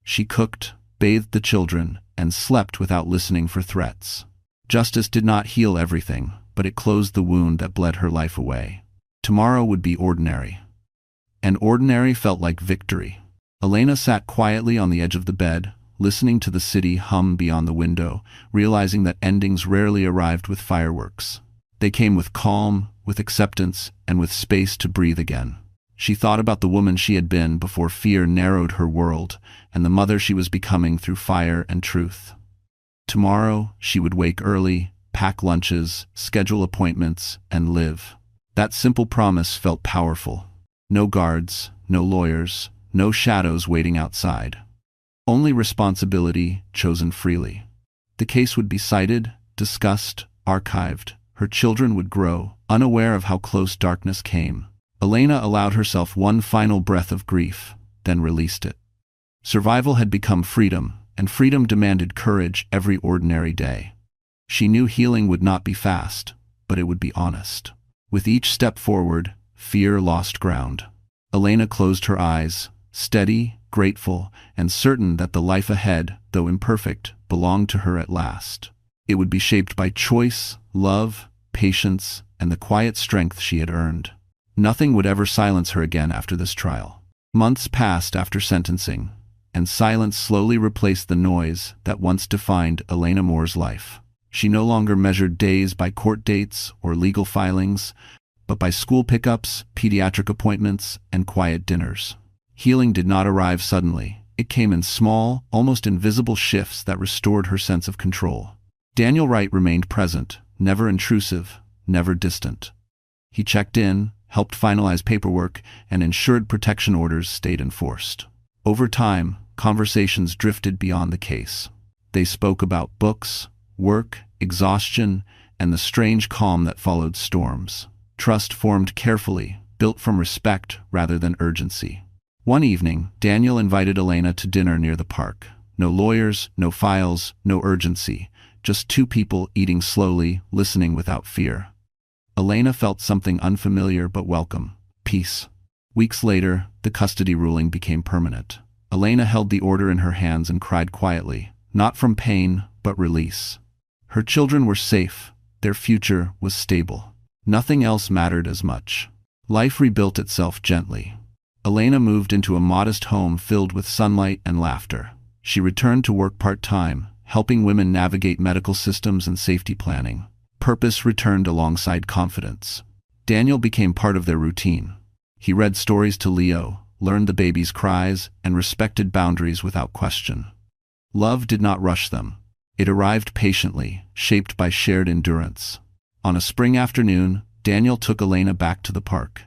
She cooked, bathed the children, and slept withoght listening for threats. Justice did not heal everything, but it closed the wound that bled her life away. Tomorrow would be ordinary. And ordinary felt like victory. Elena sat quietly on the edge of the bed, listening to the city hum beyond the window, realizing that endings rarely arrived with fireworks. They came with calm, with acceptance, and with space to breathe again. She thought about the woman she had been before fear narrowed her world, and the mother she was becoming through fire and truth. Tomorrow, she would wake early, pack lunches, schedule appointments, and live. That simple promise felt powerful. No guards, no lawyers, no shadows waiting outside. Only responsibility chosen freely. The case would be cited, discussed, archived. Her children would grow, unaware of how close darkness came. Elena allowed herself one final breath of grief, then released it. Survival had become freedom, and freedom demanded courage every ordinary day. She knew healing would not be fast, but it would be honest. With each step forward, fear lost ground. Elena closed her eyes, steady, grateful, and certain that the life ahead, though imperfect, belonged to her at last. It would be shaped by choice, love, patience, and the quiet strength she had earned. Nothing would ever silence her again after this trial. Months passed after sentencing, and silence slowly replaced the noise that once defined Elena Moore's life. She no longer measured days by court dates or legal filings, but by school pickups, pediatric appointments, and quiet dinners. Healing did not arrive suddenly. It came in small, almost invisible shifts that restored her sense of control. Daniel Wright remained present, never intrusive, never distant. He checked in, helped finalize paperwork, and ensured protection orders stayed enforced. Over time, conversations drifted beyond the case. They spoke about books, work, exhaustion, and the strange calm that followed storms. Trust formed carefully, built from respect rather than urgency. One evening, Daniel invited Elena to dinner near the park. No lawyers, no files, no urgency, just two people eating slowly, listening without fear. Elena felt something unfamiliar but welcome: peace. Weeks later, the custody ruling became permanent. Elena held the order in her hands and cried quietly, not from pain, but release. Her children were safe, their future was stable. Nothing else mattered as much. Life rebuilt itself gently. Elena moved into a modest home filled with sunlight and laughter. She returned to work part-time, helping women navigate medical systems and safety planning. Purpose returned alongside confidence. Daniel became part of their routine. He read stories to Leo, learned the baby's cries, and respected boundaries without question. Love did not rush them. It arrived patiently, shaped by shared endurance. On a spring afternoon, Daniel took Elena back to the park.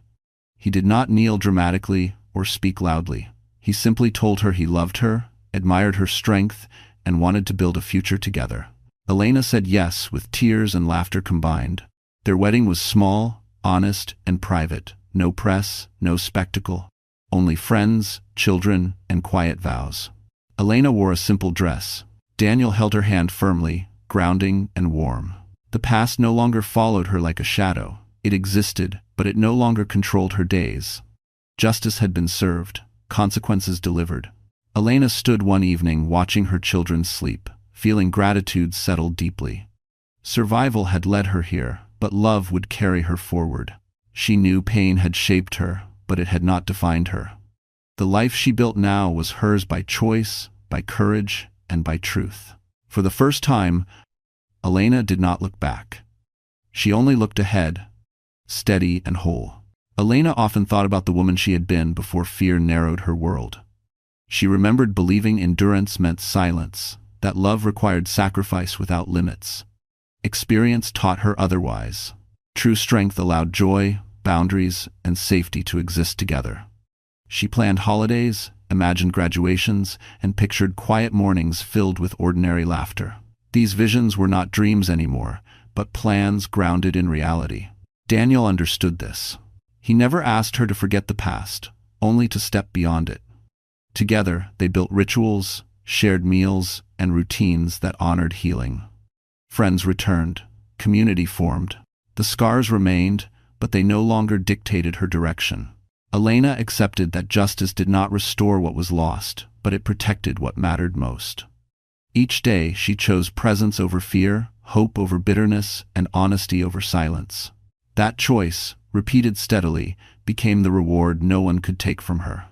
He did not kneel dramatically or speak loudly. He simply told her he loved her, admired her strength, and wanted to build a future together. Elena said yes with tears and laughter combined. Their wedding was small, honest, and private. No press, no spectacle. Only friends, children, and quiet vows. Elena wore a simple dress. Daniel held her hand firmly, grounding and warm. The past no longer followed her like a shadow. It existed, but it no longer controlled her days. Justice had been served, consequences delivered. Elena stood one evening watching her children sleep, feeling gratitude settle deeply. Survival had led her here, but love would carry her forward. She knew pain had shaped her, but it had not defined her. The life she built now was hers by choice, by courage, and by truth. For the first time, Elena did not look back. She only looked ahead, steady and whole. Elena often thought about the woman she had been before fear narrowed her world. She remembered believing endurance meant silence, that love required sacrifice without limits. Experience taught her otherwise. True strength allowed joy, boundaries, and safety to exist together. She planned holidays, imagined graduations, and pictured quiet mornings filled with ordinary laughter. These visions were not dreams anymore, but plans grounded in reality. Daniel understood this. He never asked her to forget the past, only to step beyond it. Together, they built rituals, shared meals, and routines that honored healing. Friends returned, community formed. The scars remained, but they no longer dictated her direction. Elena accepted that justice did not restore what was lost, but it protected what mattered most. Each day she chose presence over fear, hope over bitterness, and honesty over silence. That choice, repeated steadily, became the reward no one could take from her.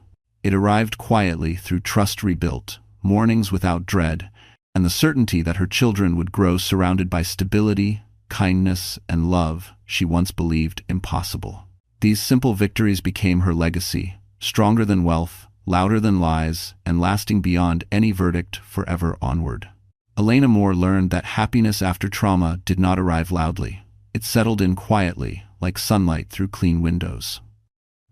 It arrived quietly through trust rebuilt, mornings without dread, and the certainty that her children would grow surrounded by stability, kindness, and love she once believed impossible. These simple victories became her legacy, stronger than wealth, louder than lies, and lasting beyond any verdict forever onward. Elena Moore learned that happiness after trauma did not arrive loudly. It settled in quietly, like sunlight through clean windows.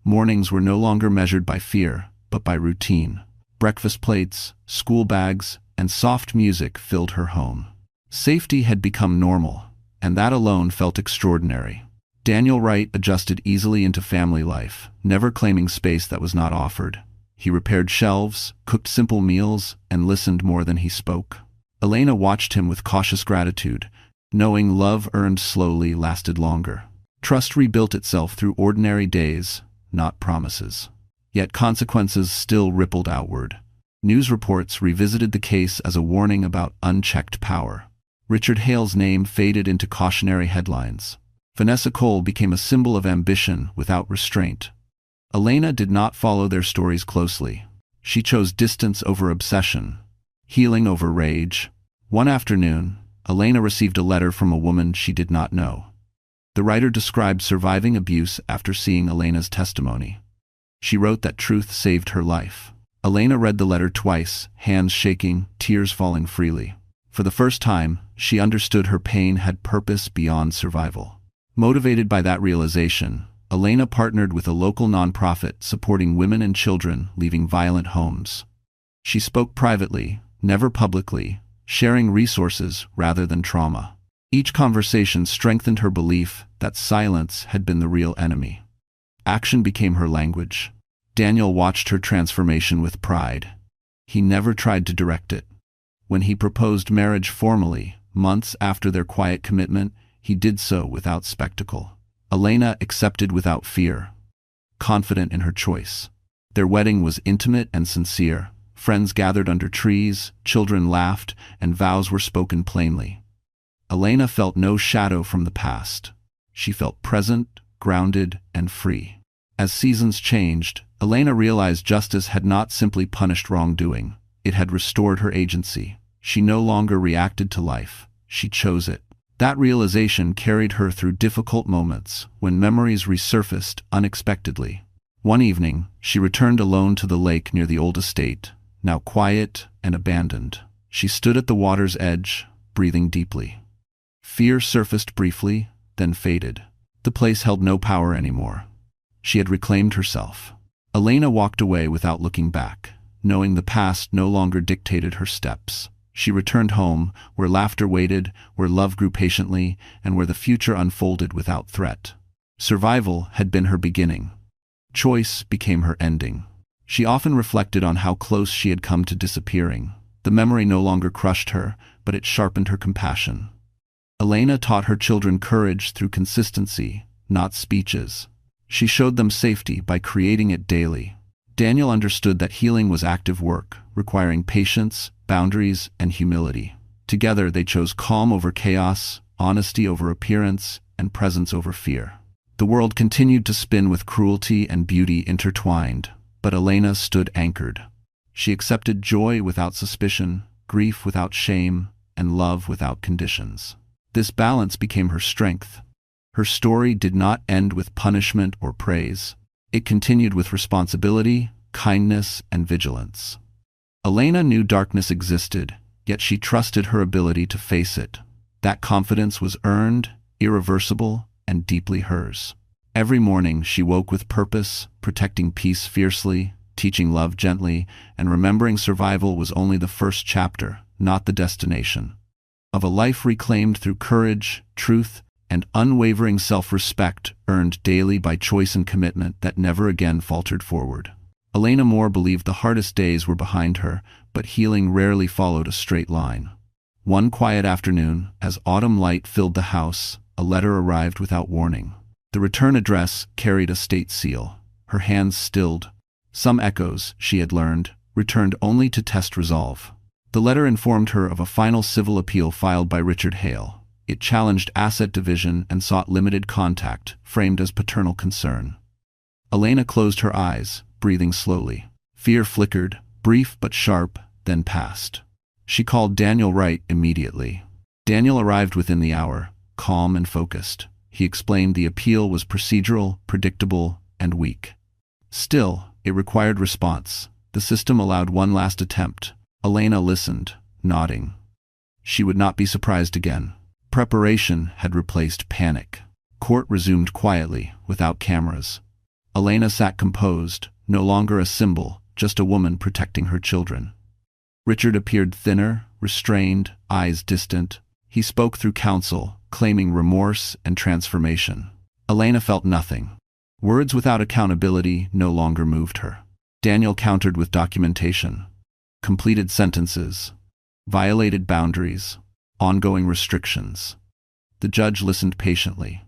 Mornings were no longer measured by fear, but by routine. Breakfast plates, school bags, and soft music filled her home. Safety had become normal, and that alone felt extraordinary. Daniel Wright adjusted easily into family life, never claiming space that was not offered. He repaired shelves, cooked simple meals, and listened more than he spoke. Elena watched him with cautious gratitude, knowing love earned slowly lasted longer. Trust rebuilt itself through ordinary days, not promises. Yet consequences still rippled outward. News reports revisited the case as a warning about unchecked power. Richard Hale's name faded into cautionary headlines. Vanessa Cole became a symbol of ambition without restraint. Elena did not follow their stories closely. She chose distance over obsession, healing over rage. One afternoon, Elena received a letter from a woman she did not know. The writer described surviving abuse after seeing Elena's testimony. She wrote that truth saved her life. Elena read the letter twice, hands shaking, tears falling freely. For the first time, she understood her pain had purpose beyond survival. Motivated by that realization, Elena partnered with a local nonprofit supporting women and children leaving violent homes. She spoke privately, never publicly, sharing resources rather than trauma. Each conversation strengthened her belief that silence had been the real enemy. Action became her language. Daniel watched her transformation with pride. He never tried to direct it. When he proposed marriage formally, months after their quiet commitment, he did so without spectacle. Elena accepted without fear, confident in her choice. Their wedding was intimate and sincere. Friends gathered under trees, children laughed, and vows were spoken plainly. Elena felt no shadow from the past. She felt present, grounded, and free. As seasons changed, Elena realized justice had not simply punished wrongdoing. It had restored her agency. She no longer reacted to life. She chose it. That realization carried her through difficult moments when memories resurfaced unexpectedly. One evening, she returned alone to the lake near the old estate, now quiet and abandoned. She stood at the water's edge, breathing deeply. Fear surfaced briefly, then faded. The place held no power anymore. She had reclaimed herself. Elena walked away without looking back, knowing the past no longer dictated her steps. She returned home, where laughter waited, where love grew patiently, and where the future unfolded without threat. Survival had been her beginning. Choice became her ending. She often reflected on how close she had come to disappearing. The memory no longer crushed her, but it sharpened her compassion. Elena taught her children courage through consistency, not speeches. She showed them safety by creating it daily. Daniel understood that healing was active work, requiring patience, boundaries, and humility. Together they chose calm over chaos, honesty over appearance, and presence over fear. The world continued to spin with cruelty and beauty intertwined, but Elena stood anchored. She accepted joy without suspicion, grief without shame, and love without conditions. This balance became her strength. Her story did not end with punishment or praise. It continued with responsibility, kindness, and vigilance. Elena knew darkness existed, yet she trusted her ability to face it. That confidence was earned, irreversible, and deeply hers. Every morning she woke with purpose, protecting peace fiercely, teaching love gently, and remembering survival was only the first chapter, not the destination. Of a life reclaimed through courage, truth, and unwavering self-respect earned daily by choice and commitment that never again faltered forward. Elena Moore believed the hardest days were behind her, but healing rarely followed a straight line. One quiet afternoon, as autumn light filled the house, a letter arrived without warning. The return address carried a state seal. Her hands stilled. Some echoes, she had learned, returned only to test resolve. The letter informed her of a final civil appeal filed by Richard Hale. It challenged asset division and sought limited contact, framed as paternal concern. Elena closed her eyes, breathing slowly. Fear flickered, brief but sharp, then passed. She called Daniel Wright immediately. Daniel arrived within the hour, calm and focused. He explained the appeal was procedural, predictable, and weak. Still, it required response. The system allowed one last attempt. Elena listened, nodding. She would not be surprised again. Preparation had replaced panic. Court resumed quietly, without cameras. Elena sat composed, no longer a symbol, just a woman protecting her children. Richard appeared thinner, restrained, eyes distant. He spoke through counsel, claiming remorse and transformation. Elena felt nothing. Words without accountability no longer moved her. Daniel countered with documentation. Completed sentences. Violated boundaries. Ongoing restrictions. The judge listened patiently.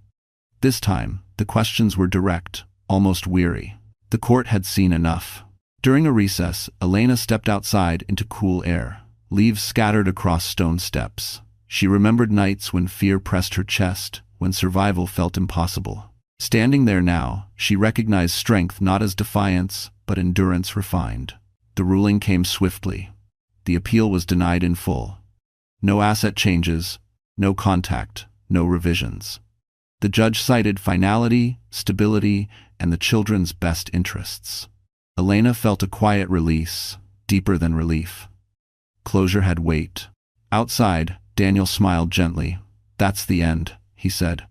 This time, the questions were direct, almost weary. The court had seen enough. During a recess, Elena stepped outside into cool air. Leaves scattered across stone steps. She remembered nights when fear pressed her chest, when survival felt impossible. Standing there now, she recognized strength not as defiance, but endurance refined. The ruling came swiftly. The appeal was denied in full. No asset changes, no contact, no revisions. The judge cited finality, stability, and the children's best interests. Elena felt a quiet release, deeper than relief. Closure had weight. Outside, Daniel smiled gently. "That's the end," he said.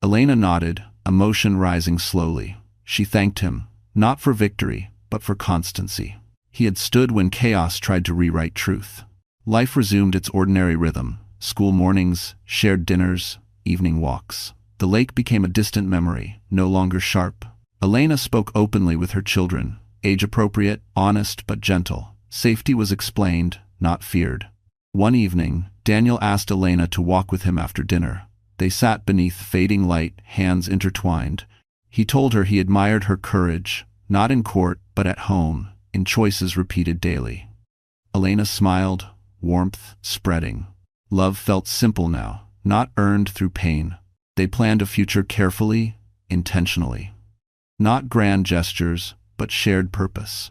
Elena nodded, emotion rising slowly. She thanked him, not for victory, but for constancy. He had stood when chaos tried to rewrite truth. Life resumed its ordinary rhythm. School mornings, shared dinners, evening walks. The lake became a distant memory, no longer sharp. Elena spoke openly with her children, age-appropriate, honest but gentle. Safety was explained, not feared. One evening, Daniel asked Elena to walk with him after dinner. They sat beneath fading light, hands intertwined. He told her he admired her courage, not in court, but at home, in choices repeated daily. Elena smiled, warmth spreading. Love felt simple now, not earned through pain. They planned a future carefully, intentionally. Not grand gestures, but shared purpose.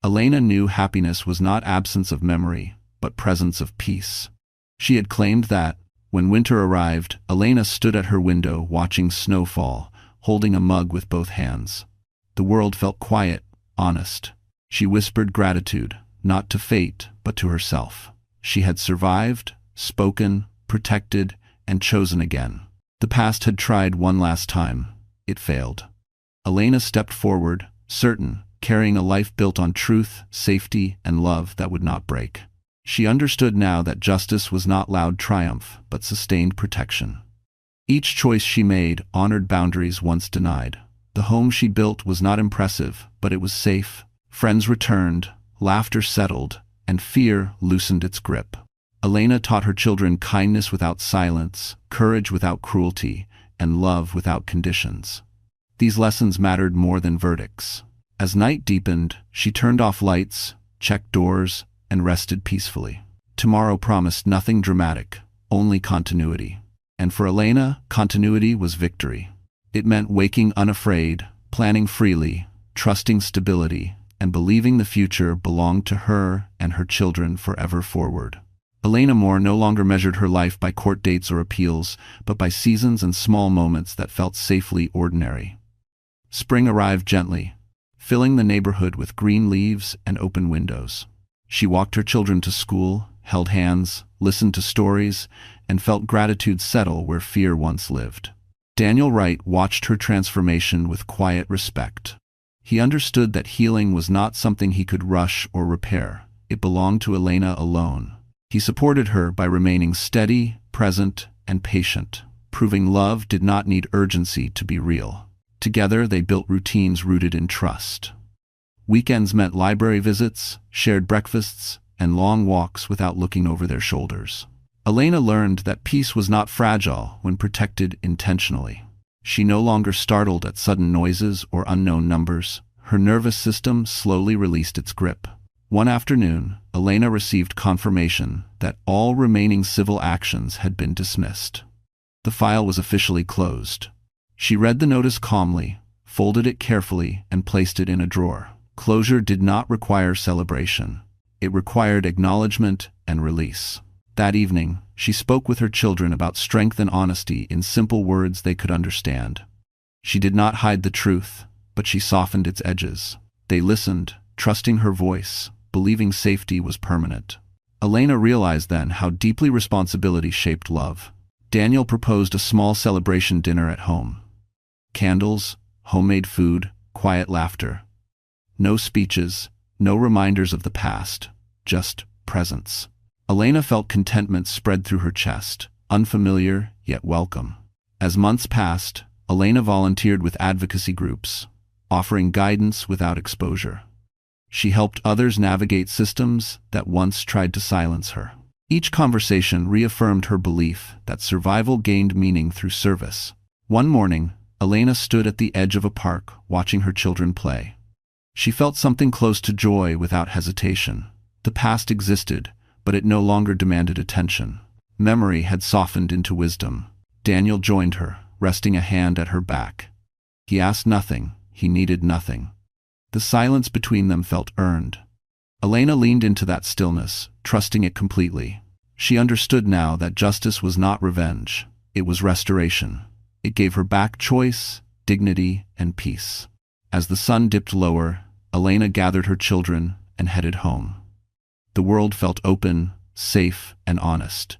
Elena knew happiness was not absence of memory, but presence of peace. She had claimed that, when winter arrived, Elena stood at her window watching snow fall, holding a mug with both hands. The world felt quiet, honest. She whispered gratitude, not to fate, but to herself. She had survived, spoken, protected, and chosen again. The past had tried one last time. It failed. Elena stepped forward, certain, carrying a life built on truth, safety, and love that would not break. She understood now that justice was not loud triumph, but sustained protection. Each choice she made honored boundaries once denied. The home she built was not impressive, but it was safe. Friends returned, laughter settled, and fear loosened its grip. Elena taught her children kindness without silence, courage without cruelty, and love without conditions. These lessons mattered more than verdicts. As night deepened, she turned off lights, checked doors, and rested peacefully. Tomorrow promised nothing dramatic, only continuity. And for Elena, continuity was victory. It meant waking unafraid, planning freely, trusting stability, and believing the future belonged to her and her children forever forward. Elena Moore no longer measured her life by court dates or appeals, but by seasons and small moments that felt safely ordinary. Spring arrived gently, filling the neighborhood with green leaves and open windows. She walked her children to school, held hands, listened to stories, and felt gratitude settle where fear once lived. Daniel Wright watched her transformation with quiet respect. He understood that healing was not something he could rush or repair. It belonged to Elena alone. He supported her by remaining steady, present, and patient, proving love did not need urgency to be real. Together, they built routines rooted in trust. Weekends meant library visits, shared breakfasts, and long walks without looking over their shoulders. Elena learned that peace was not fragile when protected intentionally. She no longer startled at sudden noises or unknown numbers. Her nervous system slowly released its grip. One afternoon, Elena received confirmation that all remaining civil actions had been dismissed. The file was officially closed. She read the notice calmly, folded it carefully, and placed it in a drawer. Closure did not require celebration. It required acknowledgement and release. That evening, she spoke with her children about strength and honesty in simple words they could understand. She did not hide the truth, but she softened its edges. They listened, trusting her voice, believing safety was permanent. Elena realized then how deeply responsibility shaped love. Daniel proposed a small celebration dinner at home. Candles, homemade food, quiet laughter. No speeches, no reminders of the past, just presence. Elena felt contentment spread through her chest, unfamiliar yet welcome. As months passed, Elena volunteered with advocacy groups, offering guidance without exposure. She helped others navigate systems that once tried to silence her. Each conversation reaffirmed her belief that survival gained meaning through service. One morning, Elena stood at the edge of a park, watching her children play. She felt something close to joy without hesitation. The past existed, but it no longer demanded attention. Memory had softened into wisdom. Daniel joined her, resting a hand at her back. He asked nothing, he needed nothing. The silence between them felt earned. Elena leaned into that stillness, trusting it completely. She understood now that justice was not revenge, it was restoration. It gave her back choice, dignity, and peace. As the sun dipped lower, Elena gathered her children and headed home. The world felt open, safe, and honest.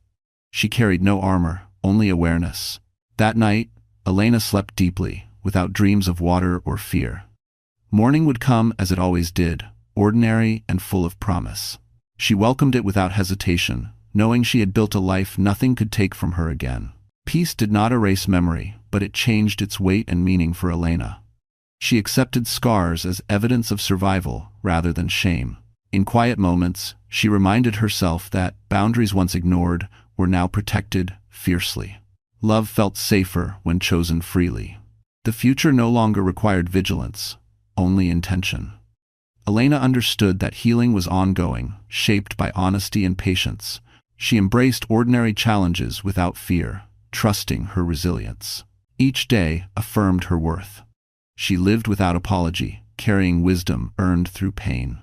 She carried no armor, only awareness. That night, Elena slept deeply, without dreams of water or fear. Morning would come as it always did, ordinary and full of promise. She welcomed it without hesitation, knowing she had built a life nothing could take from her again. Peace did not erase memory, but it changed its weight and meaning for Elena. She accepted scars as evidence of survival rather than shame. In quiet moments, she reminded herself that boundaries once ignored were now protected fiercely. Love felt safer when chosen freely. The future no longer required vigilance, only intention. Elena understood that healing was ongoing, shaped by honesty and patience. She embraced ordinary challenges without fear, trusting her resilience. Each day affirmed her worth. She lived without apology, carrying wisdom earned through pain.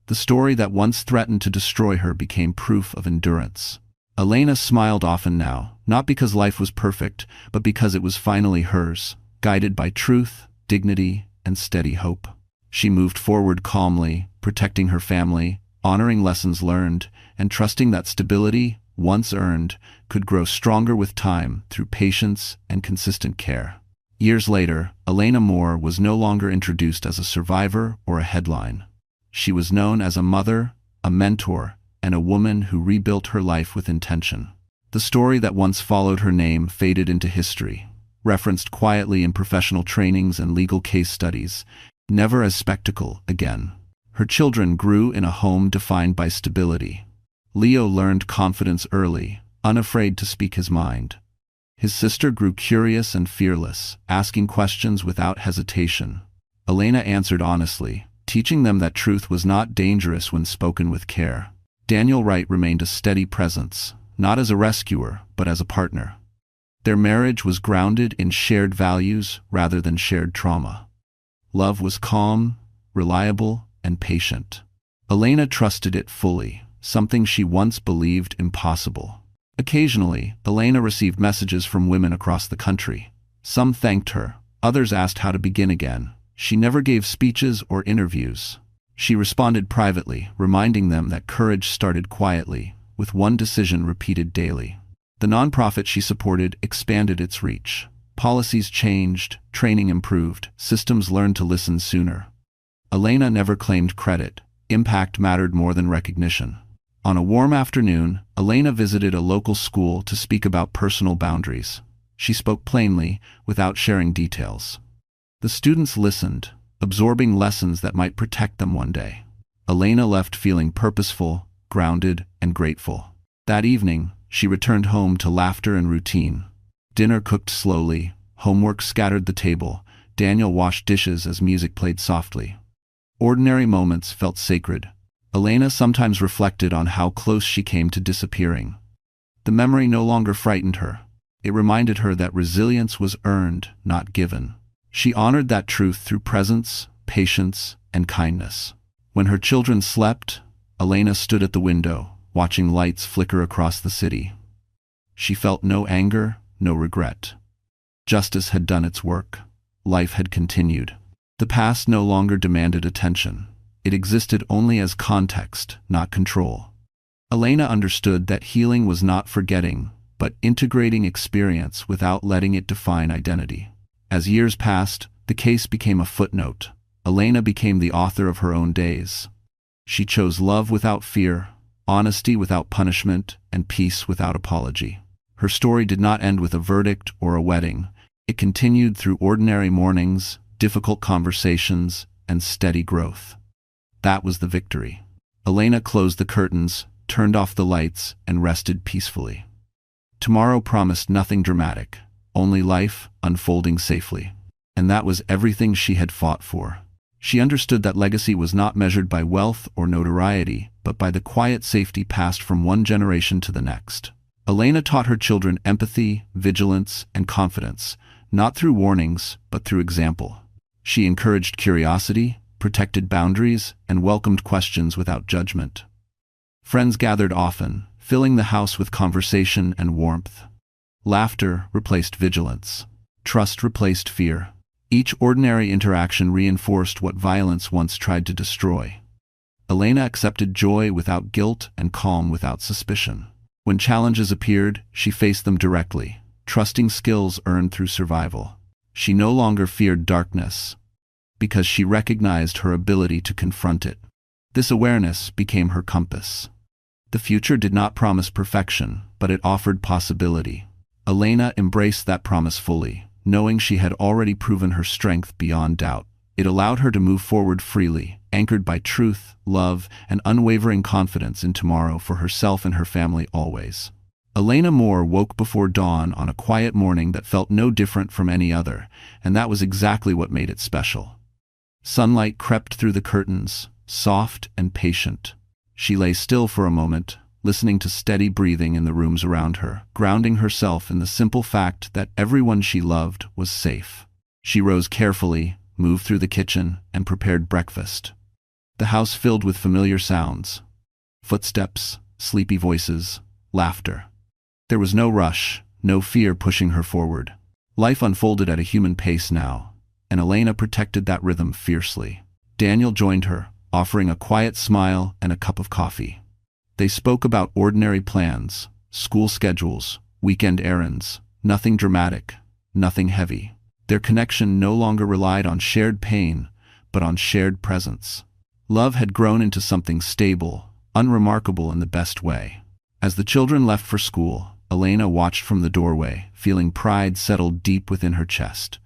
The story that once threatened to destroy her became proof of endurance. Elena smiled often now, not because life was perfect, but because it was finally hers, guided by truth, dignity, and steady hope. She moved forward calmly, protecting her family, honoring lessons learned, and trusting that stability, once earned, could grow stronger with time through patience and consistent care. Years later, Elena Moore was no longer introduced as a survivor or a headline. She was known as a mother, a mentor, and a woman who rebuilt her life with intention. The story that once followed her name faded into history, referenced quietly in professional trainings and legal case studies, never as spectacle again. Her children grew in a home defined by stability. Leo learned confidence early, unafraid to speak his mind. His sister grew curious and fearless, asking questions without hesitation. Elena answered honestly, teaching them that truth was not dangerous when spoken with care. Daniel Wright remained a steady presence, not as a rescuer, but as a partner. Their marriage was grounded in shared values rather than shared trauma. Love was calm, reliable, and patient. Elena trusted it fully, something she once believed impossible. Occasionally, Elena received messages from women across the country. Some thanked her, others asked how to begin again. She never gave speeches or interviews. She responded privately, reminding them that courage started quietly, with one decision repeated daily. The nonprofit she supported expanded its reach. Policies changed, training improved, systems learned to listen sooner. Elena never claimed credit. Impact mattered more than recognition. On a warm afternoon, Elena visited a local school to speak about personal boundaries. She spoke plainly, without sharing details. The students listened, absorbing lessons that might protect them one day. Elena left feeling purposeful, grounded, and grateful. That evening, she returned home to laughter and routine. Dinner cooked slowly, homework scattered the table, Daniel washed dishes as music played softly. Ordinary moments felt sacred. Elena sometimes reflected on how close she came to disappearing. The memory no longer frightened her. It reminded her that resilience was earned, not given. She honored that truth through presence, patience, and kindness. When her children slept, Elena stood at the window, watching lights flicker across the city. She felt no anger, no regret. Justice had done its work. Life had continued. The past no longer demanded attention. It existed only as context, not control. Elena understood that healing was not forgetting, but integrating experience without letting it define identity. As years passed, the case became a footnote. Elena became the author of her own days. She chose love without fear, honesty without punishment, and peace without apology. Her story did not end with a verdict or a wedding. It continued through ordinary mornings, difficult conversations, and steady growth. That was the victory. Elena closed the curtains, turned off the lights, and rested peacefully. Tomorrow promised nothing dramatic, only life unfolding safely. And that was everything she had fought for. She understood that legacy was not measured by wealth or notoriety, but by the quiet safety passed from one generation to the next. Elena taught her children empathy, vigilance, and confidence, not through warnings, but through example. She encouraged curiosity, protected boundaries, and welcomed questions without judgment. Friends gathered often, filling the house with conversation and warmth. Laughter replaced vigilance. Trust replaced fear. Each ordinary interaction reinforced what violence once tried to destroy. Elena accepted joy without guilt and calm without suspicion. When challenges appeared, she faced them directly, trusting skills earned through survival. She no longer feared darkness, because she recognized her ability to confront it. This awareness became her compass. The future did not promise perfection, but it offered possibility. Elena embraced that promise fully, knowing she had already proven her strength beyond doubt. It allowed her to move forward freely, anchored by truth, love, and unwavering confidence in tomorrow for herself and her family always. Elena Moore woke before dawn on a quiet morning that felt no different from any other, and that was exactly what made it special. Sunlight crept through the curtains, soft and patient. She lay still for a moment, listening to steady breathing in the rooms around her, grounding herself in the simple fact that everyone she loved was safe. She rose carefully, moved through the kitchen, and prepared breakfast. The house filled with familiar sounds: footsteps, sleepy voices, laughter. There was no rush, no fear pushing her forward. Life unfolded at a human pace now, and Elena protected that rhythm fiercely. Daniel joined her, offering a quiet smile and a cup of coffee. They spoke about ordinary plans, school schedules, weekend errands, nothing dramatic, nothing heavy. Their connection no longer relied on shared pain, but on shared presence. Love had grown into something stable, unremarkable in the best way. As the children left for school, Elena watched from the doorway, feeling pride settle deep within her chest.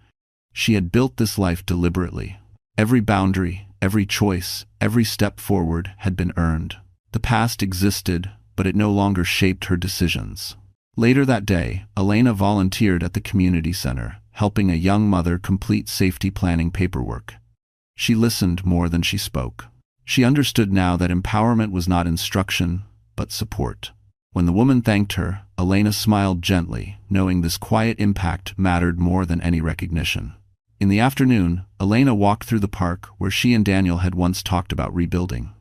She had built this life deliberately. Every boundary, every choice, every step forward had been earned. The past existed, but it no longer shaped her decisions. Later that day, Elena volunteered at the community center, helping a young mother complete safety planning paperwork. She listened more than she spoke. She understood now that empowerment was not instruction, but support. When the woman thanked her, Elena smiled gently, knowing this quiet impact mattered more than any recognition. In the afternoon, Elena walked through the park where she and Daniel had once talked about rebuilding.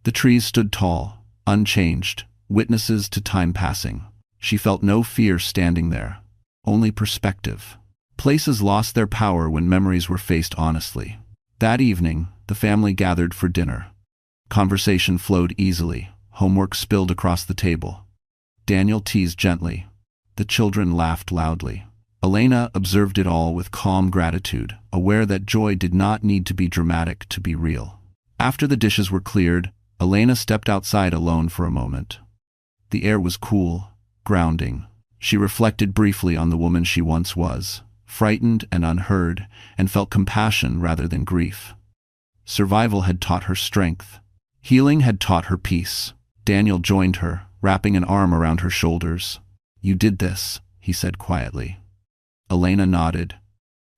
The trees stood tall, unchanged, witnesses to time passing. She felt no fear standing there, only perspective. Places lost their power when memories were faced honestly. That evening, the family gathered for dinner. Conversation flowed easily, homework spilled across the table. Daniel teased gently. The children laughed loudly. Elena observed it all with calm gratitude, aware that joy did not need to be dramatic to be real. After the dishes were cleared, Elena stepped outside alone for a moment. The air was cool, grounding. She reflected briefly on the woman she once was, frightened and unheard, and felt compassion rather than grief. Survival had taught her strength. Healing had taught her peace. Daniel joined her, wrapping an arm around her shoulders. "You did this," he said quietly. Elena nodded.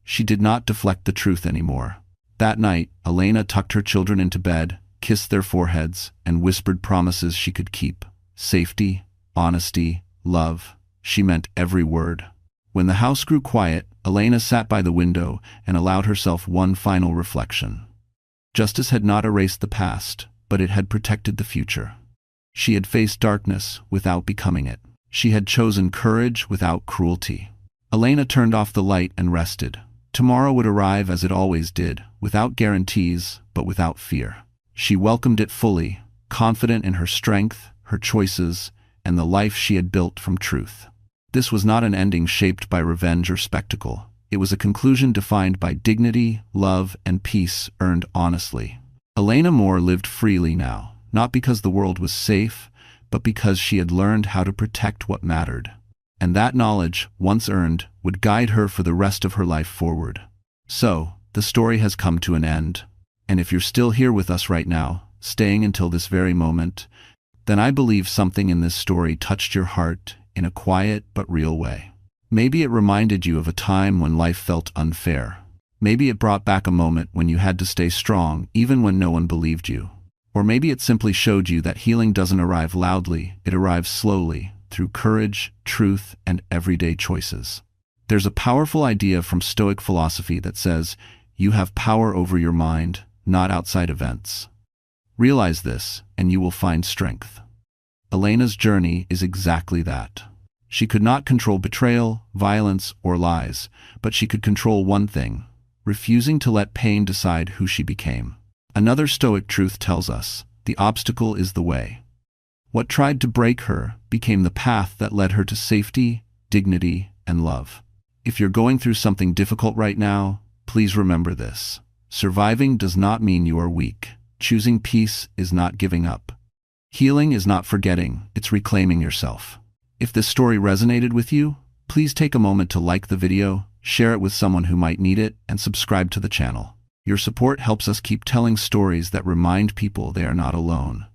She did not deflect the truth anymore. That night, Elena tucked her children into bed, kissed their foreheads, and whispered promises she could keep. Safety, honesty, love. She meant every word. When the house grew quiet, Elena sat by the window and allowed herself one final reflection. Justice had not erased the past, but it had protected the future. She had faced darkness without becoming it. She had chosen courage without cruelty. Elena turned off the light and rested. Tomorrow would arrive as it always did, without guarantees, but without fear. She welcomed it fully, confident in her strength, her choices, and the life she had built from truth. This was not an ending shaped by revenge or spectacle. It was a conclusion defined by dignity, love, and peace earned honestly. Elena Moore lived freely now, not because the world was safe, but because she had learned how to protect what mattered. And that knowledge, once earned, would guide her for the rest of her life forward. So, the story has come to an end. And if you're still here with us right now, staying until this very moment, then I believe something in this story touched your heart in a quiet but real way. Maybe it reminded you of a time when life felt unfair. Maybe it brought back a moment when you had to stay strong even when no one believed you. Or maybe it simply showed you that healing doesn't arrive loudly, it arrives slowly, through courage, truth, and everyday choices. There's a powerful idea from Stoic philosophy that says, you have power over your mind, not outside events. Realize this, and you will find strength. Elena's journey is exactly that. She could not control betrayal, violence, or lies, but she could control one thing: refusing to let pain decide who she became. Another Stoic truth tells us, the obstacle is the way. What tried to break her became the path that led her to safety, dignity, and love. If you're going through something difficult right now, please remember this. Surviving does not mean you are weak. Choosing peace is not giving up. Healing is not forgetting, it's reclaiming yourself. If this story resonated with you, please take a moment to like the video, share it with someone who might need it, and subscribe to the channel. Your support helps us keep telling stories that remind people they are not alone.